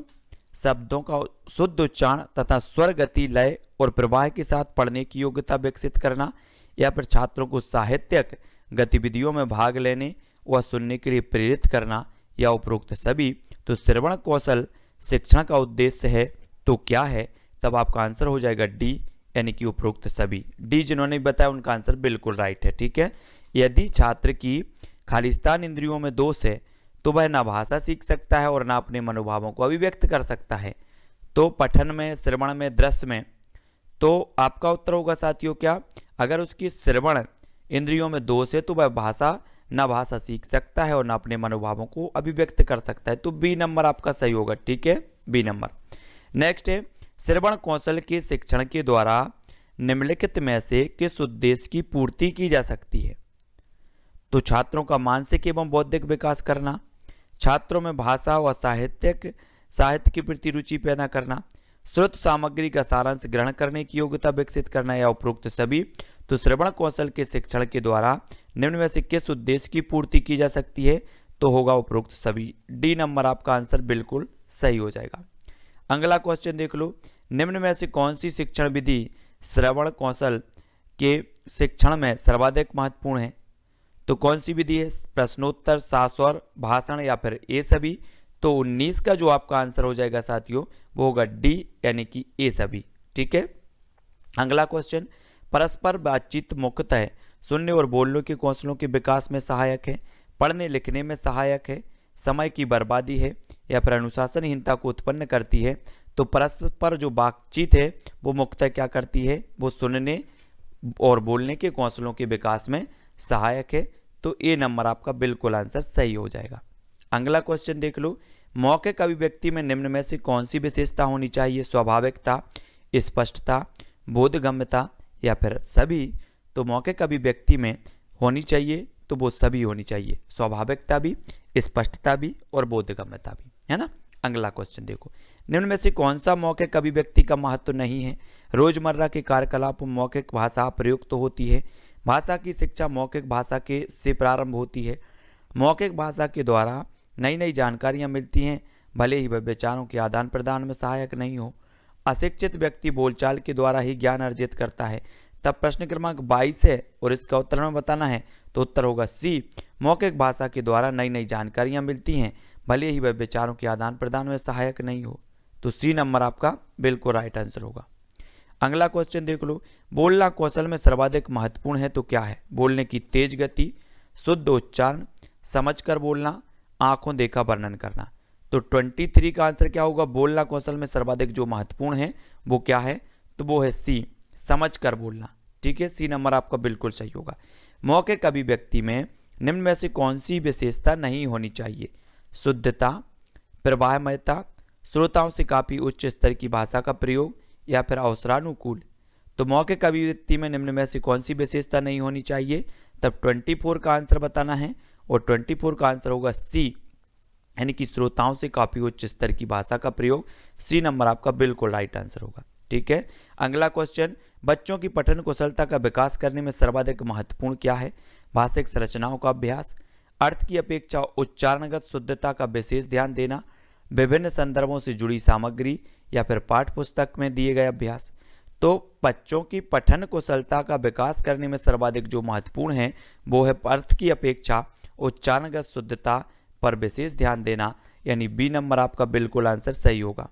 शब्दों का शुद्ध उच्चारण तथा स्वर, गति, लय और प्रवाह के साथ पढ़ने की योग्यता विकसित करना, या फिर छात्रों को साहित्यिक गतिविधियों में भाग लेने व सुनने के लिए प्रेरित करना, या उपरोक्त सभी? तो श्रवण कौशल शिक्षण का उद्देश्य है तो क्या है? तब आपका आंसर हो जाएगा डी, यानी कि उपरोक्त सभी। डी जिन्होंने बताया उनका आंसर बिल्कुल राइट है। ठीक है, यदि छात्र की खालिस्तान इंद्रियों में दोष है तो वह ना भाषा सीख सकता है और ना अपने मनोभावों को अभिव्यक्त कर सकता है। तो पठन में, श्रवण में, दृश्य में, तो आपका उत्तर होगा साथियों क्या? अगर उसकी श्रवण इंद्रियों में दोष है तो वह ना भाषा सीख सकता है और ना अपने मनोभावों को अभिव्यक्त कर सकता है। तो बी नंबर आपका सही होगा। ठीक है, बी नंबर। नेक्स्ट है, श्रवण कौशल के शिक्षण के द्वारा निम्नलिखित में से किस उद्देश्य की पूर्ति की जा सकती है? तो छात्रों का मानसिक एवं बौद्धिक विकास करना, छात्रों में भाषा व साहित्य के प्रति रुचि पैदा करना, श्रुत सामग्री का सारांश ग्रहण करने की योग्यता विकसित करना, या उपरोक्त सभी? तो श्रवण कौशल के शिक्षण के द्वारा निम्न में से किस उद्देश्य की पूर्ति की जा सकती है? तो होगा उपरोक्त सभी। डी नंबर आपका आंसर बिल्कुल सही हो जाएगा। अगला क्वेश्चन देख लो, निम्न में से कौन सी शिक्षण विधि श्रवण कौशल के शिक्षण में सर्वाधिक महत्वपूर्ण है? तो कौन सी विधि है? प्रश्नोत्तर, शास्वर, भाषण, या फिर ए सभी? तो 19 का जो आपका आंसर हो जाएगा साथियों वो होगा डी, यानी कि ए सभी। ठीक है, अगला क्वेश्चन, परस्पर बातचीत मुख्यतः सुनने और बोलने के कौशलों के विकास में सहायक है, पढ़ने लिखने में सहायक है, समय की बर्बादी है, या फिर अनुशासनहीनता को उत्पन्न करती है? तो परस्पर जो बातचीत है वो मुख्यतः क्या करती है? वो सुनने और बोलने के कौशलों के विकास में सहायक है। तो ए नंबर आपका बिल्कुल आंसर सही हो जाएगा। अगला क्वेश्चन देख लो, मौखिक अभिव्यक्ति में निम्न में से कौन सी विशेषता होनी चाहिए? स्वाभाविकता, स्पष्टता, बोधगम्यता, या फिर सभी? तो मौखिक अभिव्यक्ति में होनी चाहिए तो वो सभी होनी चाहिए, स्वाभाविकता भी, स्पष्टता भी और बोधगम्यता भी, है ना। अगला क्वेश्चन देखो, निम्न में से कौन सा मौखिक अभिव्यक्ति का महत्व नहीं है? रोजमर्रा के कार्यकलाप में मौखिक भाषा प्रयुक्त होती है। भाषा की शिक्षा मौखिक भाषा के से प्रारंभ होती है। मौखिक भाषा के द्वारा नई नई जानकारियां मिलती हैं, भले ही वह विचारों के आदान प्रदान में सहायक नहीं हो। अशिक्षित व्यक्ति बोलचाल के द्वारा ही ज्ञान अर्जित करता है। तब प्रश्न क्रमांक 22 है और इसका उत्तर हमें बताना है, तो उत्तर होगा सी, मौखिक भाषा के द्वारा नई नई जानकारियां मिलती हैं, भले ही वह विचारों के आदान प्रदान में सहायक नहीं हो। तो सी नंबर आपका बिल्कुल राइट आंसर होगा। अगला क्वेश्चन देख लो, बोलना कौशल में सर्वाधिक महत्वपूर्ण है तो क्या है? बोलने की तेज गति, शुद्ध उच्चारण, समझकर बोलना, आंखों देखा वर्णन करना। तो 23 का आंसर क्या होगा? बोलना कौशल में सर्वाधिक जो महत्वपूर्ण है वो क्या है? तो वो है सी, समझकर बोलना। ठीक है, सी नंबर आपका बिल्कुल सही होगा। मौखिक कवि व्यक्ति में निम्न में से कौन सी विशेषता नहीं होनी चाहिए? शुद्धता, प्रवाहमयता, श्रोताओं से काफी उच्च स्तर की भाषा का प्रयोग, या फिर अवसरानुकूल। तो मौखिक अभिव्यक्ति में निम्न में से कौन सी विशेषता नहीं होनी चाहिए? तब 24 का आंसर बताना है, और 24 का आंसर होगा सी, यानी कि श्रोताओं से काफी उच्च स्तर की भाषा का प्रयोग। सी नंबर आपका बिल्कुल राइट आंसर होगा। ठीक है, अगला क्वेश्चन, बच्चों की पठन कुशलता का विकास करने में सर्वाधिक महत्वपूर्ण क्या है? भाषिक संरचनाओं का अभ्यास, अर्थ की अपेक्षा उच्चारणगत शुद्धता का विशेष ध्यान देना, विभिन्न संदर्भों से जुड़ी सामग्री, या फिर पाठ्य पुस्तक में दिए गए अभ्यास। तो बच्चों की पठन कुशलता का विकास करने में सर्वाधिक जो महत्वपूर्ण है वो है अर्थ की अपेक्षा उच्चारणगत शुद्धता पर विशेष ध्यान देना, यानी बी नंबर आपका बिल्कुल आंसर सही होगा।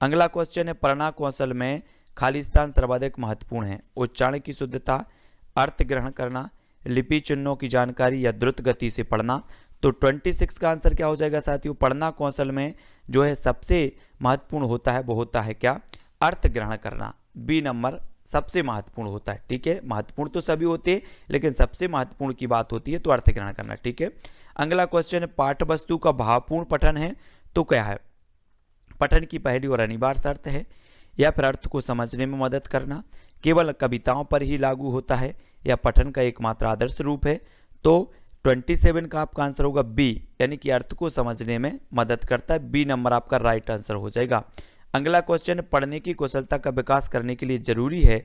अगला क्वेश्चन है, पढ़ना कौशल में खाली स्थान सर्वाधिक महत्वपूर्ण है? उच्चारण की शुद्धता, अर्थ ग्रहण करना, लिपि चिन्हों की जानकारी, या द्रुत गति से पढ़ना। तो 26 का आंसर क्या हो जाएगा साथियों? पढ़ना कौशल में जो है सबसे महत्वपूर्ण होता है वो होता है क्या? अर्थ ग्रहण करना। बी नंबर सबसे महत्वपूर्ण होता है। ठीक है, महत्वपूर्ण तो सभी होते हैं, लेकिन सबसे महत्वपूर्ण की बात होती है तो अर्थ ग्रहण करना। ठीक है, अगला क्वेश्चन, पाठ्य वस्तु का भावपूर्ण पठन है तो क्या है? पठन की पहली और अनिवार्य शर्त है, या फिर अर्थ को समझने में मदद करना, केवल कविताओं पर ही लागू होता है, या पठन का एकमात्र आदर्श रूप है। तो 27 का आपका आंसर होगा बी, यानी कि अर्थ को समझने में मदद करता है। बी नंबर आपका राइट आंसर हो जाएगा। अगला क्वेश्चन, पढ़ने की कुशलता का विकास करने के लिए जरूरी है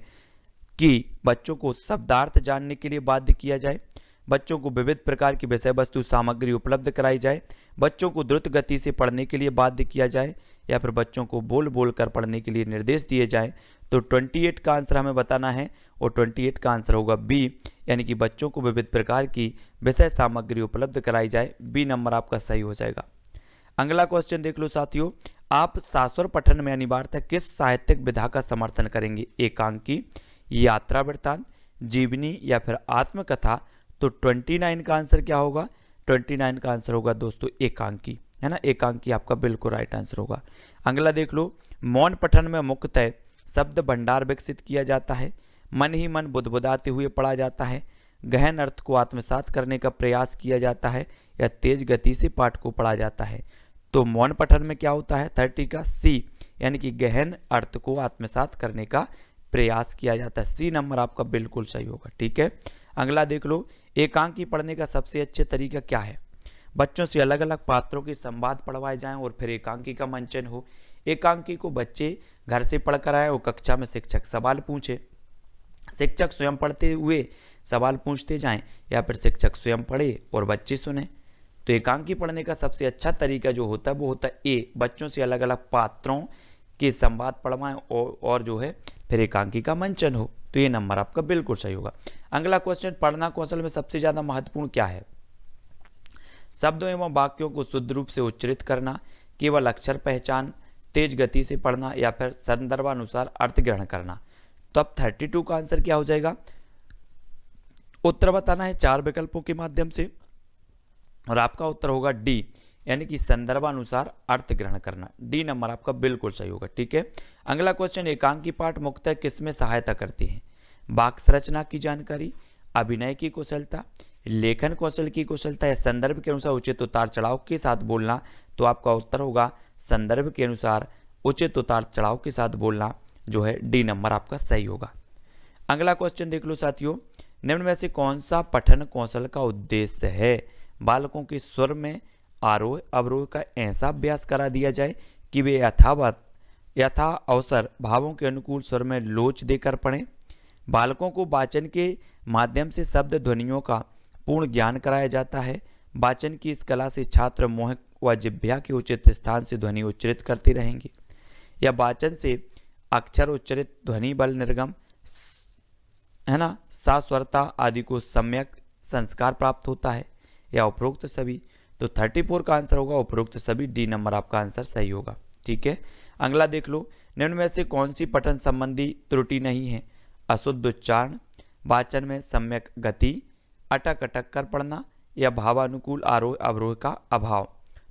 कि बच्चों को शब्दार्थ जानने के लिए बाध्य किया जाए, बच्चों को विविध प्रकार की विषय वस्तु सामग्री उपलब्ध कराई जाए, बच्चों को द्रुत गति से पढ़ने के लिए बाध्य किया जाए, या फिर बच्चों को बोल बोल कर पढ़ने के लिए निर्देश दिए जाएं। तो 28 का आंसर हमें बताना है, और 28 का आंसर होगा बी, यानी कि बच्चों को विविध प्रकार की विषय सामग्री उपलब्ध कराई जाए। बी नंबर आपका सही हो जाएगा। अगला क्वेश्चन देख लो साथियों, आप शास्वर पठन में अनिवार्यतः किस साहित्यिक विधा का समर्थन करेंगे? एकांकी, यात्रा वृत्तांत, जीवनी, या फिर आत्मकथा। तो 29 का आंसर क्या होगा? 29 का आंसर होगा दोस्तों एकांकी, है ना, एकांकी आपका बिल्कुल राइट आंसर होगा। अगला देख लो, मौन पठन में मुख्यतः शब्द भंडार विकसित किया जाता है, मन ही मन बुदबुदाते हुए पढ़ा जाता है, गहन अर्थ को आत्मसात करने का प्रयास किया जाता है, या तेज गति से पाठ को पढ़ा जाता है। तो मौन पठन में क्या होता है? 30 का सी, यानी कि गहन अर्थ को आत्मसात करने का प्रयास किया जाता है। सी नंबर आपका बिल्कुल सही होगा। ठीक है, अगला देख लो, एकांकी पढ़ने का सबसे अच्छे तरीका क्या है? बच्चों से अलग अलग पात्रों के संवाद पढ़वाए जाएं और फिर एकांकी का मंचन हो। एकांकी को बच्चे घर से पढ़कर आए और कक्षा में शिक्षक सवाल पूछे, शिक्षक स्वयं पढ़ते हुए सवाल पूछते जाएं, या फिर शिक्षक स्वयं पढ़े और बच्चे सुने। तो एकांकी पढ़ने का सबसे अच्छा तरीका जो होता है वो होता है ए, बच्चों से अलग अलग पात्रों के संवाद पढ़वाएं और जो है फिर एकांकी का मंचन हो। तो ये नंबर आपका बिल्कुल सही होगा। अगला क्वेश्चन, पढ़ना कौशल में सबसे ज्यादा महत्वपूर्ण क्या है? शब्दों एवं वाक्यों को शुद्ध रूप से उच्चरित करना, केवल अक्षर पहचान, तेज गति से पढ़ना, या फिर संदर्भानुसार अर्थ ग्रहण करना। तो अब 32 का आंसर क्या हो जाएगा? उत्तर बताना है 4 विकल्पों के माध्यम से, और आपका उत्तर होगा डी, यानी कि संदर्भानुसार अर्थ ग्रहण करना। डी नंबर आपका बिल्कुल सही होगा। ठीक है, अगला क्वेश्चन, एकांकी पाठ मुख्यतः किसमें सहायता करती है? वाक्य संरचना की जानकारी, अभिनय की कुशलता, लेखन कौशल की कुशलता, या संदर्भ के अनुसार उचित उतार चढ़ाव के साथ बोलना। तो आपका उत्तर होगा संदर्भ के अनुसार उचित उतार चढ़ाव के साथ बोलना, जो है डी नंबर आपका सही होगा। अगला क्वेश्चन देख लो साथियों, निम्न में से कौन सा पठन कौशल का उद्देश्य है? बालकों के स्वर में आरोह अवरोह का ऐसा अभ्यास करा दिया जाए कि वे यथा अवसर भावों के अनुकूल स्वर में लोच देकर पढ़ें। बालकों को वाचन के माध्यम से शब्द ध्वनियों का पूर्ण ज्ञान कराया जाता है। वाचन की इस कला से छात्र मोहक व जिह्वा के उचित स्थान से ध्वनि उच्चरित करते रहेंगे, या वाचन से अक्षर उच्चरित ध्वनि बल निर्गम, है ना, सास्वरता आदि को सम्यक संस्कार प्राप्त होता है, या उपरोक्त सभी। तो 34 का आंसर होगा उपरोक्त सभी। डी नंबर आपका आंसर सही होगा। ठीक है, अगला देख लो, निम्न में से कौन सी पठन संबंधी त्रुटि नहीं है? अशुद्ध उच्चारण, वाचन में सम्यक गति, अटक अटक कर पढ़ना या भावानुकूल आरोह अवरोह का अभाव।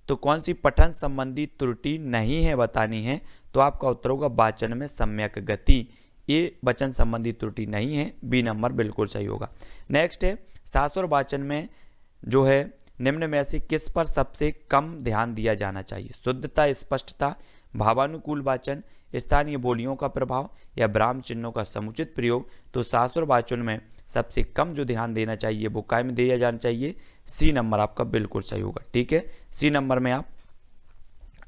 तो कौन सी पठन संबंधी त्रुटि नहीं है बतानी है, तो आपका उत्तर होगा वाचन में सम्यक गति। ये वचन संबंधी त्रुटि नहीं है, बी नंबर बिल्कुल सही होगा। नेक्स्ट है, शास्त्र वाचन में जो है निम्न में से किस पर सबसे कम ध्यान दिया जाना चाहिए? शुद्धता, स्पष्टता, भावानुकूल वाचन, स्थानीय बोलियों का प्रभाव या ब्राह्म चिन्हों का समुचित प्रयोग। तो शास्त्र वाचन में सबसे कम जो ध्यान देना चाहिए वो काय में दिया जाना चाहिए? सी नंबर आपका बिल्कुल सही होगा। ठीक है, सी नंबर में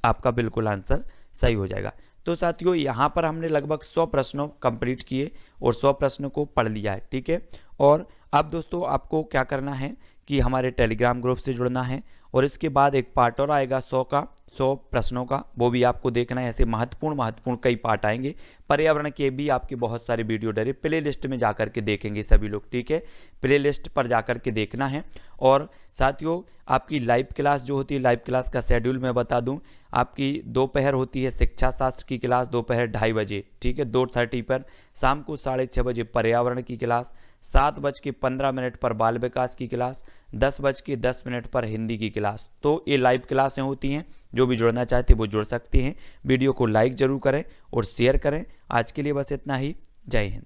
आपका बिल्कुल आंसर सही हो जाएगा। तो साथियों यहाँ पर हमने लगभग 100 प्रश्नों कंप्लीट किए और 100 प्रश्नों को पढ़ लिया है। ठीक है, और अब दोस्तों आपको क्या करना है कि हमारे टेलीग्राम ग्रुप से जुड़ना है और इसके बाद एक पार्ट और आएगा 100 प्रश्नों का, वो भी आपको देखना है। ऐसे महत्वपूर्ण कई पार्ट आएंगे। पर्यावरण के भी आपके बहुत सारे वीडियो डरे प्ले लिस्ट में जाकर के देखेंगे सभी लोग। ठीक है, प्ले लिस्ट पर जाकर के देखना है। और साथियों आपकी लाइव क्लास जो होती है, लाइव क्लास का शेड्यूल मैं बता दूं, आपकी दोपहर होती है शिक्षा शास्त्र की क्लास दोपहर 2:30 बजे। ठीक है, 2:30 पर। शाम को 6:30 बजे पर्यावरण की क्लास, 7:15 पर बाल विकास की क्लास, 10:10 पर हिंदी की क्लास। तो ये लाइव क्लासें होती हैं, जो भी जुड़ना चाहते वो जुड़ सकते हैं। वीडियो को लाइक जरूर करें और शेयर करें। आज के लिए बस इतना ही। जय हिंद।